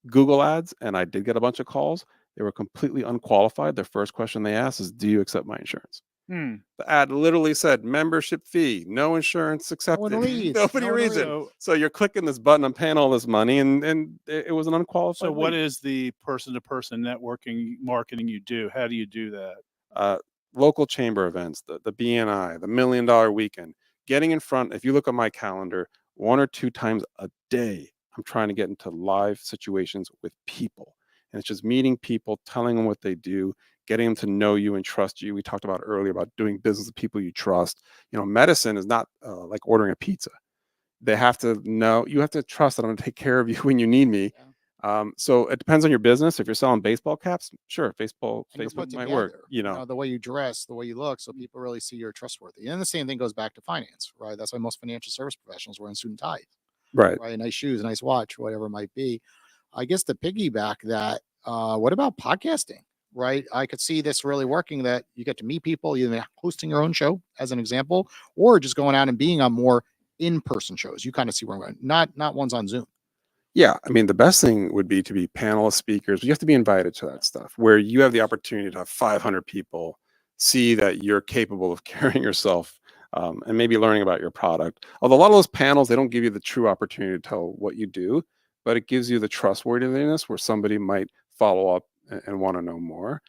Google ads and I did get a bunch of calls. They were completely unqualified. The first question they asked is, do you accept my insurance? Hmm. The ad literally said membership fee, no insurance accepted. reads. Nobody No one reads it. reads. So you're clicking this button, I'm paying all this money, and it was an unqualified. So what lead. is the person-to-person networking marketing you do? How do you do that? Local chamber events, the BNI, the $1 Million Weekend, getting in front. If you look at my calendar, 1 or 2 times a day, I'm trying to get into live situations with people. And it's just meeting people, telling them what they do, getting them to know you and trust you. We talked about earlier about doing business with people you trust. Medicine is not like ordering a pizza. They have to know, you have to trust that I'm going to take care of you when you need me. Yeah. So it depends on your business. If you're selling baseball caps, sure, And you're Facebook put might work. together, the way you dress, the way you look, so people really see you're trustworthy. And the same thing goes back to finance, right? That's why most financial service professionals wear student ties, Right. right? Nice shoes, nice watch, whatever it might be. I guess to piggyback that, what about podcasting, right? I could see this really working, that you get to meet people, either hosting your own show as an example, or just going out and being on more in-person shows. You kind of see where I'm going, not ones on Zoom. Yeah, I mean, the best thing would be to be panelist speakers, but you have to be invited to that stuff where you have the opportunity to have 500 people see that you're capable of carrying yourself, and maybe learning about your product. Although a lot of those panels, they don't give you the true opportunity to tell what you do, but it gives you the trustworthiness where somebody might follow up and want to know more.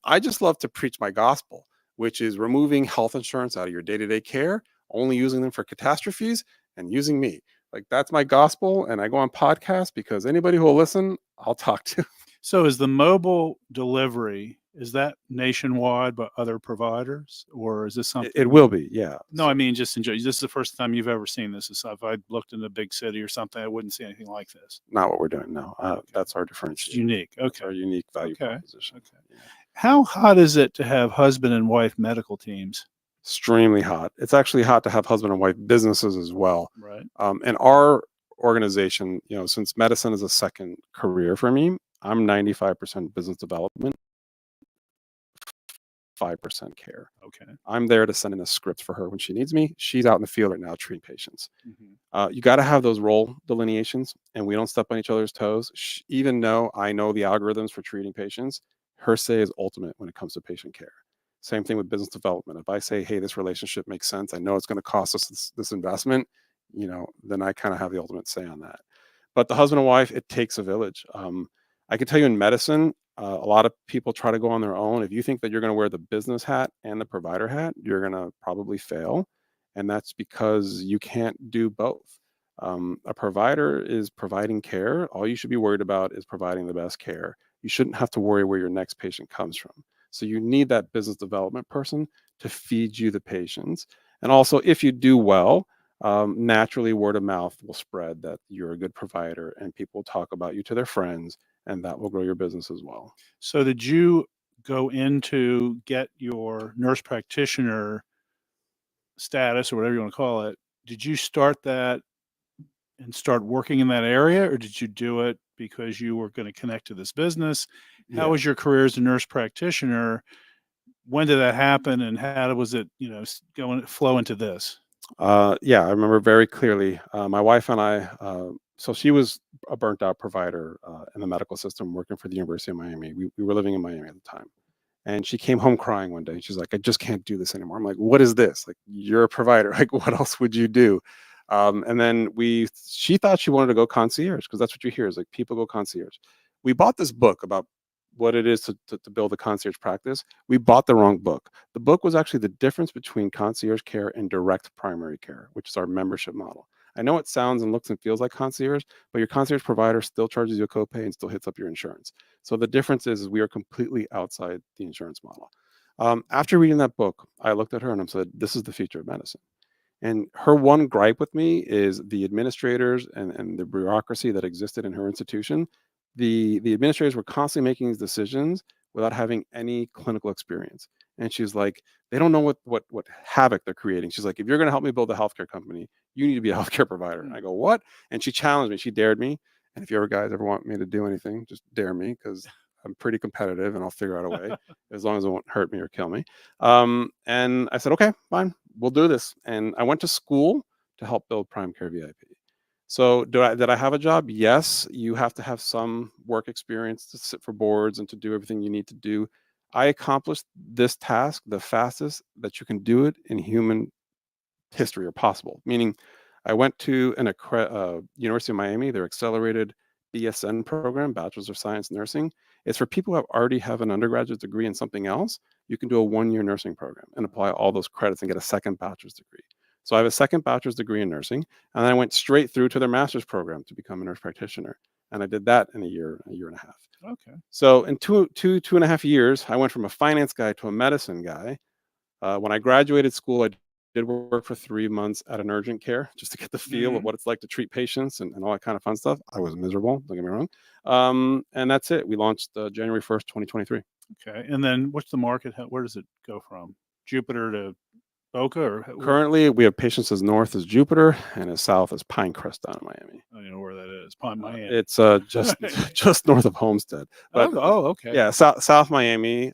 I just love to preach my gospel, which is removing health insurance out of your day-to-day care, only using them for catastrophes, and using me. Like, that's my gospel, and I go on podcasts because anybody who will listen, I'll talk to. So is the mobile delivery, is that nationwide by other providers, or is this something? It will be, yeah. No, I mean, just enjoy. This is the first time you've ever seen this. If I looked in a big city or something, I wouldn't see anything like this. Not what we're doing, no. That's our It's differentiation. unique. That's Okay. our unique value Okay. proposition. Okay. Yeah. How hot is it to have husband and wife medical teams? Extremely hot. It's actually hot to have husband and wife businesses as well. Right. And our organization, since medicine is a second career for me, I'm 95% business development, 5% care. Okay. I'm there to send in a script for her when she needs me. She's out in the field right now treating patients. Mm-hmm. You got to have those role delineations, and we don't step on each other's toes. Even though I know the algorithms for treating patients, her say is ultimate when it comes to patient care. Same thing with business development. If I say, hey, this relationship makes sense, I know it's going to cost us this investment, then I kind of have the ultimate say on that. But the husband and wife, it takes a village. I can tell you in medicine, a lot of people try to go on their own. If you think that you're going to wear the business hat and the provider hat, you're going to probably fail. And that's because you can't do both. A provider is providing care. All you should be worried about is providing the best care. You shouldn't have to worry where your next patient comes from. So you need that business development person to feed you the patients. And also, if you do well, naturally word of mouth will spread that you're a good provider, and people will talk about you to their friends, and that will grow your business as well. So did you go in to get your nurse practitioner status, or whatever you want to call it? Did you start that and start working in that area, or did you do it because you were going to connect to this business? How was your career as a nurse practitioner? When did that happen, and how was it, flow into this? Yeah, I remember very clearly. My wife and I, so she was a burnt out provider in the medical system working for the University of Miami. We were living in Miami at the time. And she came home crying one day. She's like, I just can't do this anymore. I'm like, what is this? Like, you're a provider. Like, what else would you do? And then she thought she wanted to go concierge, because that's what you hear is like people go concierge. We bought this book about what it is to build a concierge practice. We bought the wrong book. The book was actually the difference between concierge care and direct primary care, which is our membership model. I know it sounds and looks and feels like concierge, but your concierge provider still charges you a copay and still hits up your insurance. So the difference is we are completely outside the insurance model. After reading that book, I looked at her and I said, this is the future of medicine. And her one gripe with me is the administrators and the bureaucracy that existed in her institution. The administrators were constantly making these decisions without having any clinical experience. And she's like, they don't know what havoc they're creating. She's like, if you're going to help me build a healthcare company, you need to be a healthcare provider. And I go, what? And she challenged me. She dared me. And if you guys ever want me to do anything, just dare me, because I'm pretty competitive and I'll figure out a way, as long as it won't hurt me or kill me. And I said, okay, fine, we'll do this. And I went to school to help build Prime Care VIP. So did I have a job? Yes. You have to have some work experience to sit for boards and to do everything you need to do. I accomplished this task the fastest that you can do it in human history or possible. Meaning, I went to University of Miami, their accelerated BSN program, Bachelor's of Science Nursing. It's for people who already have an undergraduate degree in something else. You can do a 1-year nursing program and apply all those credits and get a second bachelor's degree. So I have a second bachelor's degree in nursing, and then I went straight through to their master's program to become a nurse practitioner. And I did that in a year and a half. Okay. So in two and a half years, I went from a finance guy to a medicine guy. When I graduated school, I did work for 3 months at an urgent care just to get the feel of what it's like to treat patients and all that kind of fun stuff. I was miserable, don't get me wrong. And that's it. We launched January 1st, 2023. Okay. And then what's the market? Where does it go from? Jupiter to Boca? Or currently, we have patients as north as Jupiter and as south as Pinecrest down in Miami. I don't know where that is. Miami. It's just north of Homestead. But, okay. Yeah, South Miami.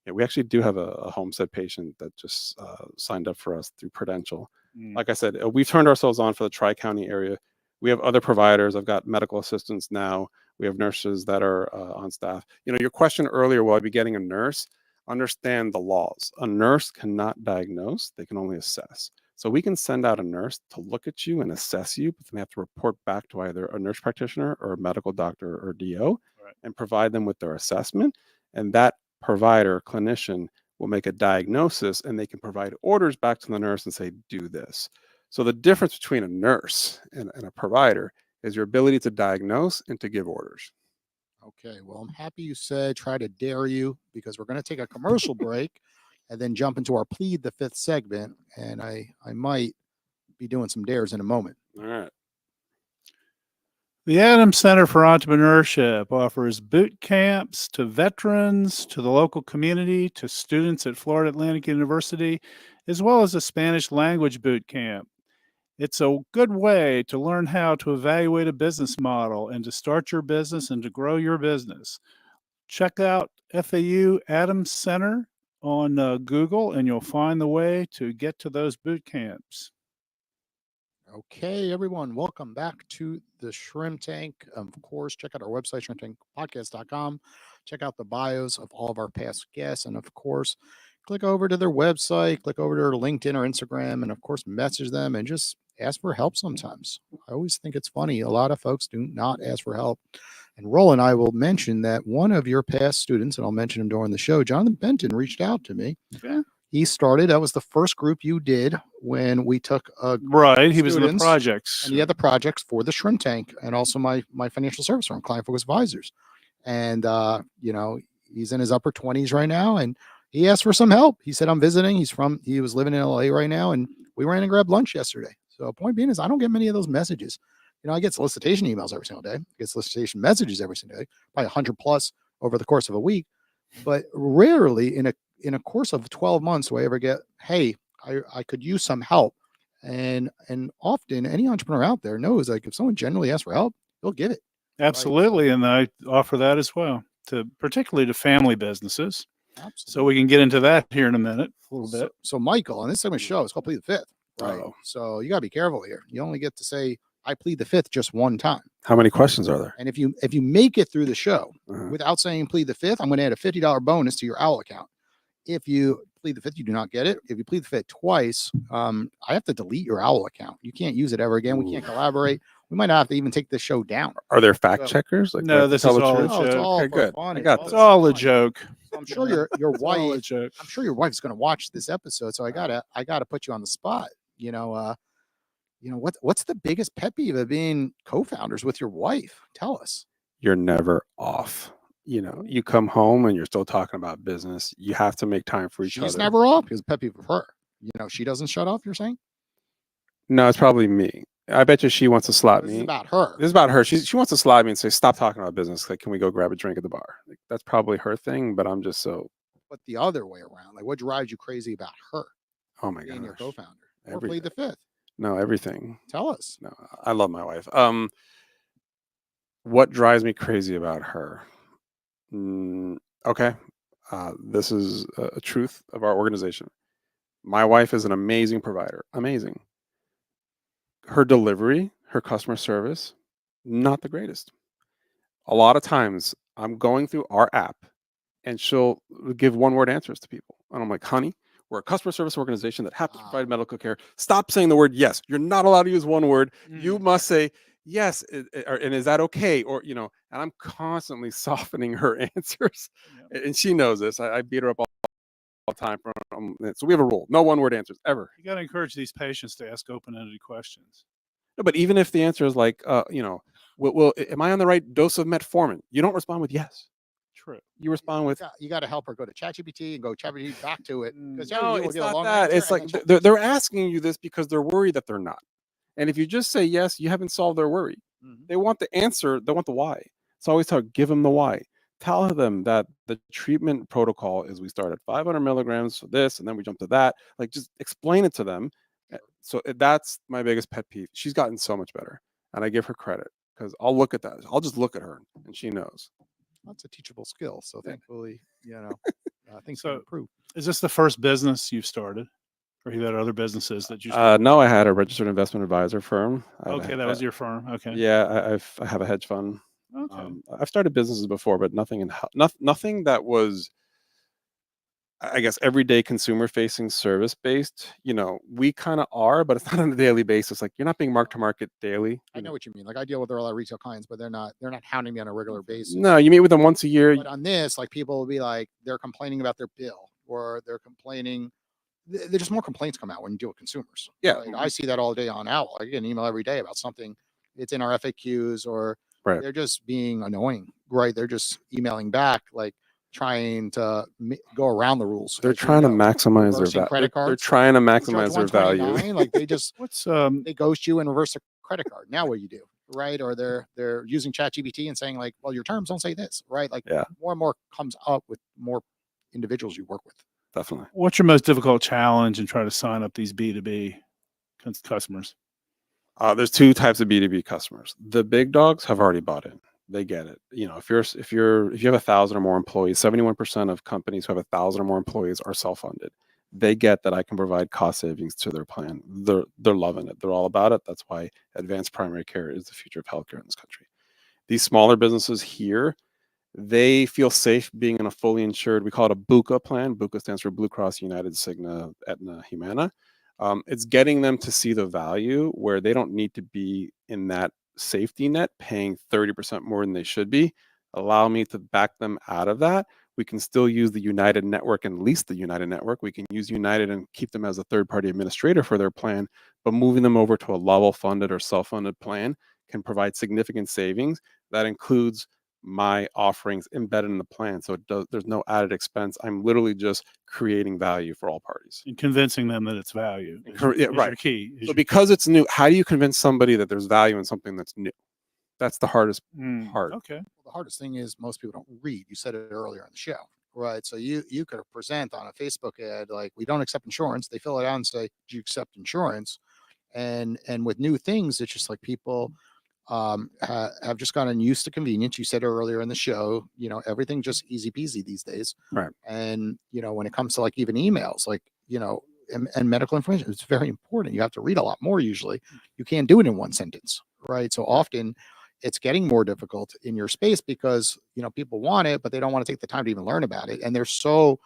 Yeah, we actually do have a Homestead patient that just signed up for us through Prudential. Like I said, we've turned ourselves on for the Tri-County area. We have other providers. I've got medical assistants now. We have nurses that are on staff. You know, your question earlier, will I be getting a nurse? Understand the laws. A nurse cannot diagnose. They can only assess. So we can send out a nurse to look at you and assess you, but then they have to report back to either a nurse practitioner or a medical doctor or DO, and provide them with their assessment. And that provider, clinician, will make a diagnosis, and they can provide orders back to the nurse and say, do this. So the difference between a nurse and a provider is your ability to diagnose and to give orders. Okay, well, I'm happy you said try to dare you, because we're going to take a commercial break and then jump into our Plead the Fifth segment. And I might be doing some dares in a moment. All right. The Adams Center for Entrepreneurship offers boot camps to veterans, to the local community, to students at Florida Atlantic University, as well as a Spanish language boot camp. It's a good way to learn how to evaluate a business model and to start your business and to grow your business. Check out FAU Adams Center on Google, and you'll find the way to get to those boot camps. Okay, everyone, welcome back to the Shrimp Tank. Of course, check out our website, shrimptankpodcast.com. Check out the bios of all of our past guests. And of course, click over to their website, click over to their LinkedIn or Instagram, and of course, message them and just ask for help sometimes. I always think it's funny. A lot of folks do not ask for help. And Roland, I will mention that one of your past students, and I'll mention him during the show, Jonathan Benton, reached out to me. Yeah. He started, that was the first group you did when we took right. He was in the projects. And he had the projects for the Shrimp Tank and also my financial service firm, Client Focused Advisors. And, you know, he's in his upper 20s right now. And he asked for some help. He said, I'm visiting. He was living in LA right now. And we ran and grabbed lunch yesterday. So point being is I don't get many of those messages. You know, I get solicitation emails every single day. I get solicitation messages every single day, probably 100 plus over the course of a week. But rarely in a course of 12 months do I ever get, hey, I could use some help. And often any entrepreneur out there knows, like, if someone generally asks for help, they'll give it. Absolutely. Right? And I offer that as well, particularly to family businesses. Absolutely. So we can get into that here in a minute, a little bit. So Michael, on this segment show, it's called Plead the Fifth, right? So you got to be careful here. You only get to say I plead the fifth just one time. How many questions are there? And if you make it through the show Uh-huh. without saying plead the fifth, I'm going to add a $50 bonus to your OWL account. If you plead the fifth, you do not get it. If you plead the fifth twice, I have to delete your OWL account. You can't use it ever again. We can't collaborate. We might have to even take this show down. Are there fact So- checkers? Like, No, this is all a No, it's joke. all Okay, for good. fun. I got all It's this. for all a fun. joke. So I'm sure your It's all a wife. joke. I'm sure your wife's going to watch this episode. So I gotta put you on the spot. What's the biggest pet peeve of being co-founders with your wife? Tell us. You're never off. You come home and you're still talking about business. You have to make time for each other. She's never off because pet peeve of her. She doesn't shut off. You're saying? No, it's probably me. I bet you she wants to slap This me. is about her. This is about her. She wants to slap me and say, "Stop talking about business. Like, can we go grab a drink at the bar?" Like, that's probably her thing. But I'm just so. But the other way around, like what drives you crazy about her Oh my being your gosh. co-founder? Or plead the fifth. No, everything. Tell us. No, I love my wife. What drives me crazy about her? Okay. This is a truth of our organization. My wife is an amazing provider. Amazing. Her delivery, her customer service, not the greatest. A lot of times I'm going through our app and she'll give one-word answers to people. And I'm like, honey, we're a customer service organization that happens to provide medical care. Stop saying the word yes. You're not allowed to use one word. You must say yes. And is that okay? And I'm constantly softening her answers. Yep. And she knows this. I beat her up all the time. So we have a rule. No one-word answers ever. You got to encourage these patients to ask open-ended questions. No, but even if the answer is like, am I on the right dose of metformin? You don't respond with yes. True. You respond with You got to help her go to ChatGPT and go ChatGPT back to it. Because no, it's not that. It's like they're asking you this because they're worried that they're not. And if you just say yes, you haven't solved their worry. They want the answer. They want the why. So I always give them the why. Tell them that the treatment protocol is we start at 500 milligrams for this, and then we jump to that. Like, just explain it to them. So that's my biggest pet peeve. She's gotten so much better, and I give her credit because I'll look at that. I'll just look at her, and she knows. That's a teachable skill. So thankfully, things So- can improve. Is this the first business you've started? Or you had other businesses that you No, I had a registered investment advisor firm. Okay, that was your firm. Okay. Yeah, I have a hedge fund. Okay. I've started businesses before, but nothing nothing that was, I guess, everyday consumer facing service based. We kind of are, but it's not on a daily basis. Like, you're not being mark to market daily. I know what you mean. Like I deal with a lot of retail clients, but they're not hounding me on a regular basis. No, you meet with them once a year. But on this, like people will be like, they're complaining about their bill or they're complaining. There's just more complaints come out when you deal with consumers. Yeah. Like, I see that all day on OWL. I get an email every day about something. It's in our FAQs or Right. they're just being annoying, right? They're just emailing back, like trying to go around the rules. They're as you trying to know. maximize their Reversing value. credit They're cards. trying to You charge maximize their value. $129, like they just What's they ghost you and reverse their credit card. Now what do you do, right? Or they're using ChatGPT and saying like, well, your terms don't say this, right? Like Yeah. more and more comes up with more individuals you work with. Definitely. what's your most difficult challenge in trying to sign up these B2B customers? There's two types of B2B customers. The big dogs have already bought in. They get it. If you have 1,000 or more employees, 71% of companies who have 1,000 or more employees are self-funded. They get that I can provide cost savings to their plan. They're loving it. They're all about it. That's why advanced primary care is the future of healthcare in this country. These smaller businesses here, they feel safe being in a fully insured, we call it a BUCA plan. BUCA stands for Blue Cross, United, Cigna, Aetna, Humana. It's getting them to see the value where they don't need to be in that safety net paying 30% more than they should be. Allow me to back them out of that. We can still use the United network and lease the United network. We can use United and keep them as a third-party administrator for their plan, but moving them over to a level funded or self-funded plan can provide significant savings. That includes my offerings embedded in the plan. So there's no added expense. I'm literally just creating value for all parties. And convincing them that it's value. Is Yeah, right. your key. So because it's new, how do you convince somebody that there's value in something that's new? That's the hardest part. Okay. Well, the hardest thing is most people don't read. You said it earlier in the show, right? So you could present on a Facebook ad like, we don't accept insurance. They fill it out and say, do you accept insurance? And with new things, it's just like people have just gotten used to convenience. You said earlier in the show, everything just easy peasy these days. Right. And when it comes to like even emails, like and medical information. It's very important. You have to read a lot more usually. You can't do it in one sentence, right? So often it's getting more difficult in your space because, people want it, but they don't want to take the time to even learn about it. And there's so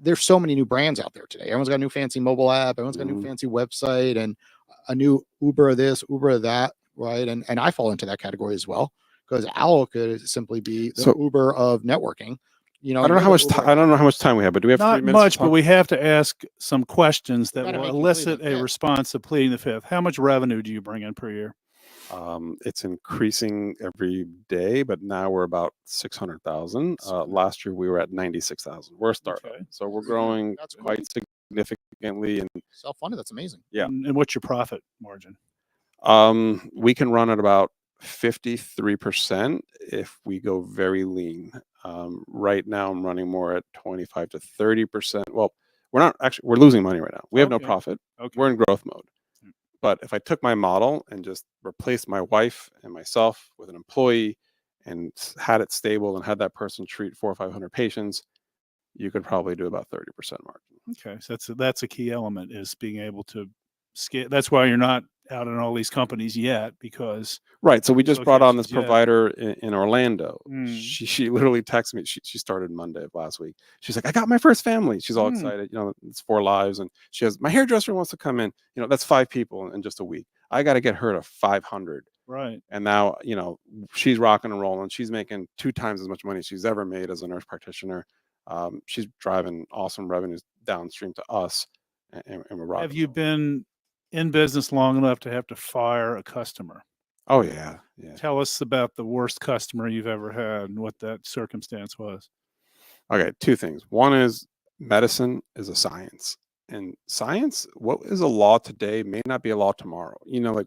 many new brands out there today. Everyone's got a new fancy mobile app. Everyone's got a new fancy website and a new Uber of this, Uber of that, right? And I fall into that category as well, because Owl could simply be the Uber of networking. I don't know how much I don't know how much time we have, but do we have not 3 minutes? much, but we have to ask some questions that Gotta will make you elicit plead the a fifth. response to pleading the fifth. How much revenue do you bring in per year? It's increasing every day, but now we're about 600,000. Last year we were at 96,000. We're a startup, Okay. so we're growing That's quite significantly. And self-funded. That's amazing. Yeah. And what's your profit margin? We can run at about 53% if we go very lean. Right now I'm running more at 25 to 30%. Well, we're losing money right now. We have no Okay. profit. Okay. We're in growth mode. But if I took my model and just replaced my wife and myself with an employee and had it stable and had that person treat 400 or 500 patients, you could probably do about 30% margin. Okay, so that's a key element, is being able to scale. That's why you're not out in all these companies yet, because Right. So we just brought on this locations yet. provider in Orlando. Mm. She literally texted me. She started Monday of last week. She's like, I got my first family. She's all excited. It's 4 lives. And she has, my hairdresser wants to come in. That's 5 people in just a week. I got to get her to 500. Right. And now, she's rocking and rolling. She's making 2 times as much money as she's ever made as a nurse practitioner. She's driving awesome revenues downstream to us. And we're rocking. Have you been in business long enough to have to fire a customer? Oh, yeah. Tell us about the worst customer you've ever had and what that circumstance was. Okay, 2 things. One is medicine is a science. And science, what is a law today may not be a law tomorrow.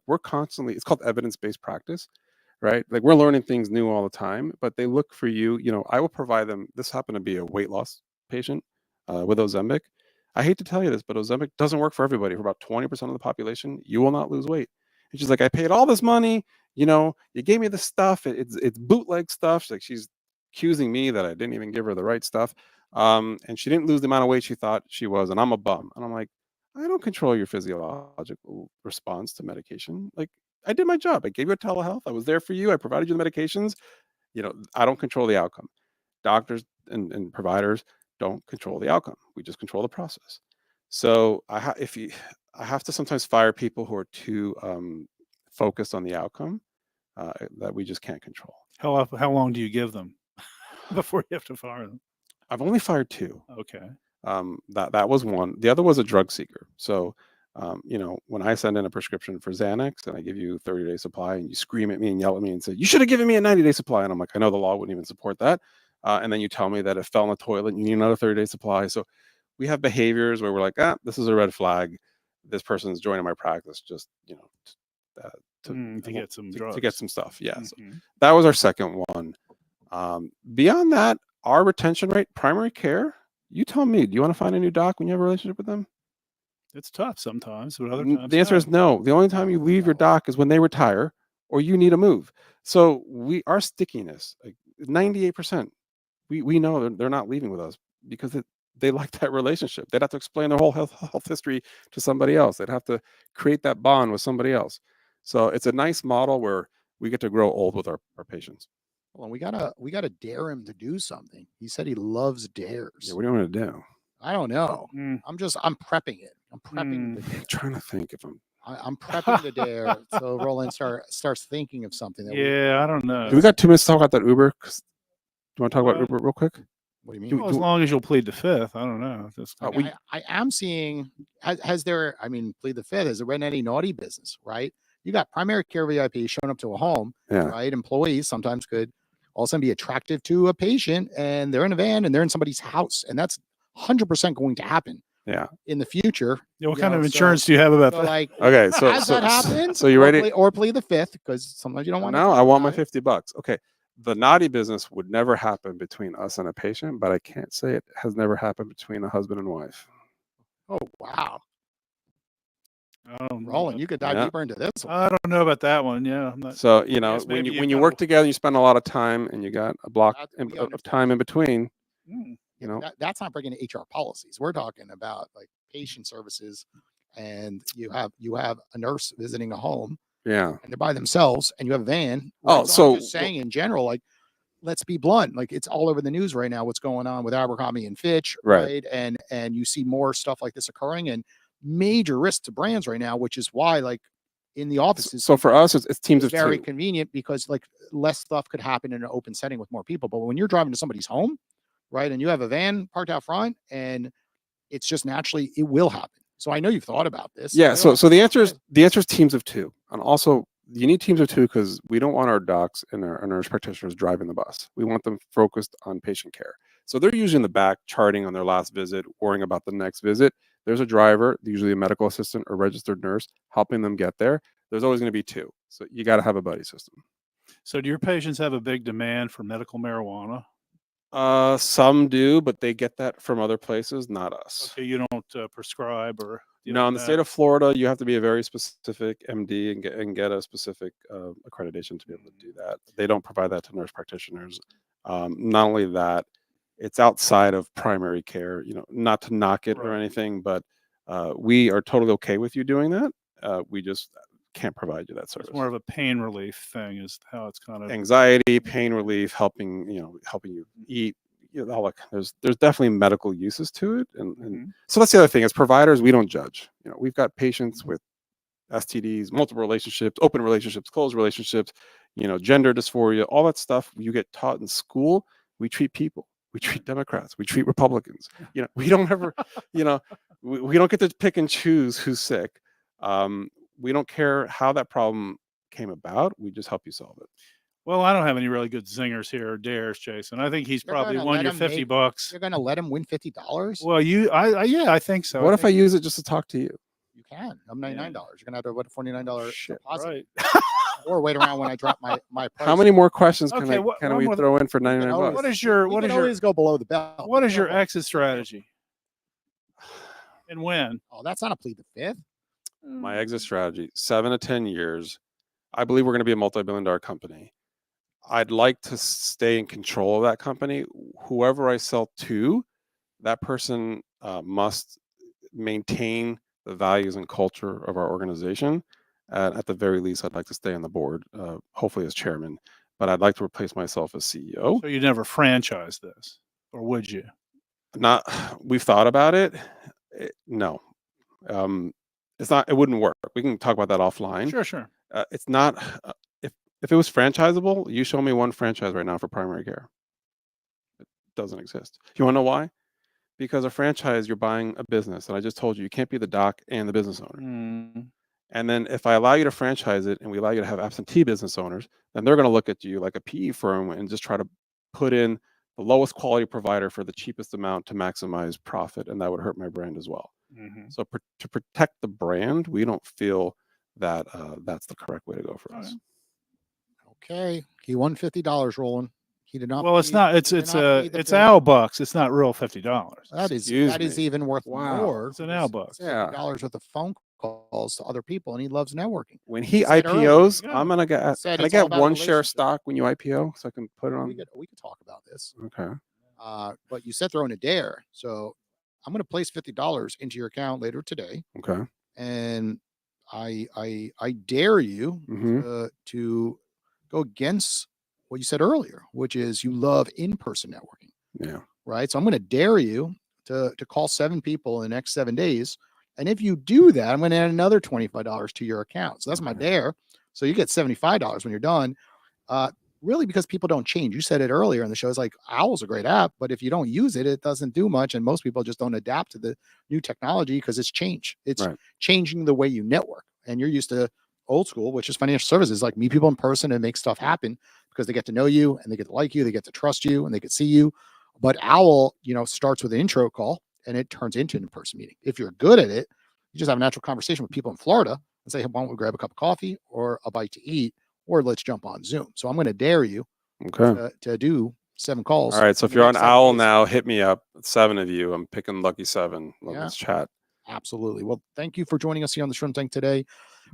We're constantly, it's called evidence-based practice, right? Like, we're learning things new all the time, but they look for you. I will provide them. This happened to be a weight loss patient with Ozempic. I hate to tell you this, but Ozempic doesn't work for everybody. For about 20% of the population, you will not lose weight. And she's like, I paid all this money. You gave me the stuff. It's bootleg stuff. She's accusing me that I didn't even give her the right stuff. And she didn't lose the amount of weight she thought she was. And I'm a bum. And I'm like, I don't control your physiological response to medication. Like, I did my job. I gave you a telehealth. I was there for you. I provided you the medications. I don't control the outcome. Doctors and providers don't control the outcome. We just control the process. So I have to sometimes fire people who are too focused on the outcome that we just can't control. How long do you give them before you have to fire them? I've only fired 2. Okay. That was one. The other was a drug seeker. So when I send in a prescription for Xanax and I give you a 30-day supply and you scream at me and yell at me and say, you should have given me a 90-day supply. And I'm like, I know the law wouldn't even support that. And then you tell me that it fell in the toilet and you need another 30-day supply. So we have behaviors where we're like, this is a red flag. This person's joining my practice just, to get some drugs. To get some stuff. Yeah. So that was our second one. Beyond that, our retention rate, primary care, you tell me, do you want to find a new doc when you have a relationship with them? It's tough sometimes, but other times the answer is no. The only time you leave your doc is when they retire or you need a move. So our stickiness, like 98%, we know they're not leaving with us because they like that relationship. They'd have to explain their whole health history to somebody else. They'd have to create that bond with somebody else. So it's a nice model where we get to grow old with our patients. Well, we gotta dare him to do something. He said he loves dares. Yeah, what do you want to do? I don't know. I'm prepping it. I'm prepping the dare. I'm trying to think if I'm prepping the dare. So Roland starts thinking of something. I don't know. Do we got 2 minutes to talk about that Uber? Do you want to talk about Uber real quick? What do you mean? Well, as long as you'll plead the fifth, I don't know. I am seeing, has there, plead the fifth, has there been any naughty business, right? You got primary care VIP showing up to a home, right? Employees sometimes could all of a sudden be attractive to a patient and they're in a van and they're in somebody's house. And that's 100% going to happen. Yeah. In the future. What kind of insurance do you have about that? Like, okay. So has that happened? So you ready? Or plead the fifth, because sometimes you don't want to. No, I want my $50. Okay. The naughty business would never happen between us and a patient, but I can't say it has never happened between a husband and wife. Oh, wow. Roland, you could dive deeper into this one. I don't know about that one. Yeah. So, when you work together, you spend a lot of time and you got a block of time in between. That's not breaking HR policies. We're talking about like patient services, and you have a nurse visiting a home, Yeah. and they're by themselves, and you have a van. Oh, I'm so just saying in general, like, let's be blunt. Like, it's all over the news right now. What's going on with Abercrombie and Fitch, Right. right? And you see more stuff like this occurring, and major risk to brands right now, which is why, like, in the offices, So for us, it's teams it's of very two. convenient because, like, less stuff could happen in an open setting with more people. But when you're driving to somebody's home, right, and you have a van parked out front, and it's just naturally, it will happen. So I know you've thought about this. Yeah. They're So like, the answer "Okay." is teams of two, and also you need teams of two because we don't want our docs and our nurse practitioners driving the bus. We want them focused on patient care. So they're usually in the back charting on their last visit, worrying about the next visit. There's a driver, usually a medical assistant or registered nurse, helping them get there. There's always going to be two. So you got to have a buddy system. So do your patients have a big demand for medical marijuana? Some do, but they get that from other places, not us. Okay, you don't prescribe or deal No, with in the that? state of Florida, you have to be a very specific MD and get a specific accreditation to be able to do that. They don't provide that to nurse practitioners. Not only that, it's outside of primary care. You know, not to knock it or Right. anything, but we are totally okay with you doing that. We just can't provide you that service. It's more of a pain relief thing, is how it's kind of. Anxiety, pain relief, helping you eat. You know, all that, there's definitely medical uses to it, and so that's the other thing. As providers, we don't judge. You know, we've got patients with STDs, multiple relationships, open relationships, closed relationships, gender dysphoria, all that stuff you get taught in school. We treat people. We treat Democrats. We treat Republicans. We don't ever, we don't get to pick and choose who's sick. We don't care how that problem came about. We just help you solve it. Well, I don't have any really good zingers here or dares, Jason. I think he's You're probably gonna won let your him $50. You're gonna let him win $50? Well, yeah, I think so. What if I use it just to talk to you? You can. I'm $99. You're gonna have to put a $49 Shit, deposit, Right. or wait around when I drop my price. How many more questions can Okay, can one we more- throw in for You can 99 always- bucks? What is your we what can is your always go below the belt? what is your Careful. exit strategy? And when? Oh, that's not a plead the fifth. My exit strategy, 7 to 10 years. I believe we're going to be a multi-billion-dollar company. I'd like to stay in control of that company. Whoever I sell to, that person must maintain the values and culture of our organization. At the very least, I'd like to stay on the board, hopefully as chairman, but I'd like to replace myself as CEO. So you never franchise this, or would you? We've thought about it. No. It's not. It wouldn't work. We can talk about that offline. Sure. It's not. If it was franchisable, you show me one franchise right now for primary care. It doesn't exist. You want to know why? Because a franchise, you're buying a business, and I just told you, you can't be the doc and the business owner. And then if I allow you to franchise it, and we allow you to have absentee business owners, then they're going to look at you like a PE firm and just try to put in the lowest quality provider for the cheapest amount to maximize profit, and that would hurt my brand as well. So to protect the brand, we don't feel that that's the correct way to go for us. Okay, he won $50, Roland. He did not. Well, it's plead- not. It's he did it's not plead the it's fifth. owl bucks. It's not real $50. That Excuse is me. even worth Wow. more. It's an owl bucks. Yeah. $50 worth of phone calls to other people, and he loves networking. When he said earlier, IPOs, yeah. I'm gonna get. Said Can I it's all get about one share of relationships. stock when you IPO so I can put it on? We could talk about this. Okay. But you said throwing a dare, so I'm going to place $50 into your account later today, Okay. and I dare you to go against what you said earlier, which is you love in-person networking, Yeah. right? So I'm going to dare you to call 7 people in the next 7 days, and if you do that, I'm going to add another $25 to your account. So that's my dare. So you get $75 when you're done. Really, because people don't change. You said it earlier in the show. It's like Owl's a great app, but if you don't use it, it doesn't do much. And most people just don't adapt to the new technology because it's changed. It's changing the way you network. And you're used to old school, which is financial services, like meet people in person and make stuff happen because they get to know you and they get to like you, they get to trust you, and they can see you. But Owl, starts with an intro call and it turns into an in-person meeting. If you're good at it, you just have a natural conversation with people in Florida and say, hey, why don't we grab a cup of coffee or a bite to eat? Or let's jump on Zoom. So I'm going to dare you to do 7 calls. All right. So if you're on Owl now, hit me up. 7 of you. I'm picking lucky 7. Let's chat. Absolutely. Well, thank you for joining us here on the Shrimp Tank today.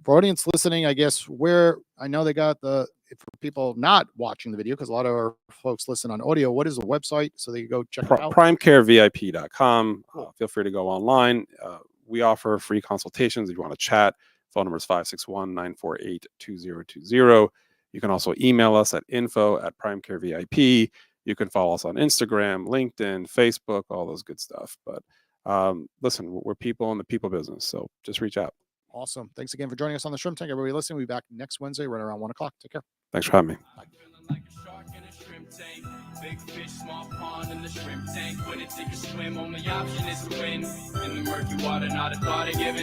For audience listening, I guess I know they got for people not watching the video, because a lot of our folks listen on audio, what is the website so they can go check it out? primecarevip.com. Cool. Feel free to go online. We offer free consultations if you want to chat. Phone number is 561-948-2020. You can also email us at info@primecarevip. You can follow us on Instagram, LinkedIn, Facebook, all those good stuff. But listen, we're people in the people business, so just reach out. Awesome. Thanks again for joining us on the Shrimp Tank. Everybody listening, we'll be back next Wednesday right around 1 o'clock. Take care. Thanks for having me. I'm feeling like a shark in a shrimp tank. Big fish, small pond in the shrimp tank. When it take a swim, only option is to win. In the murky water, not a thought of giving.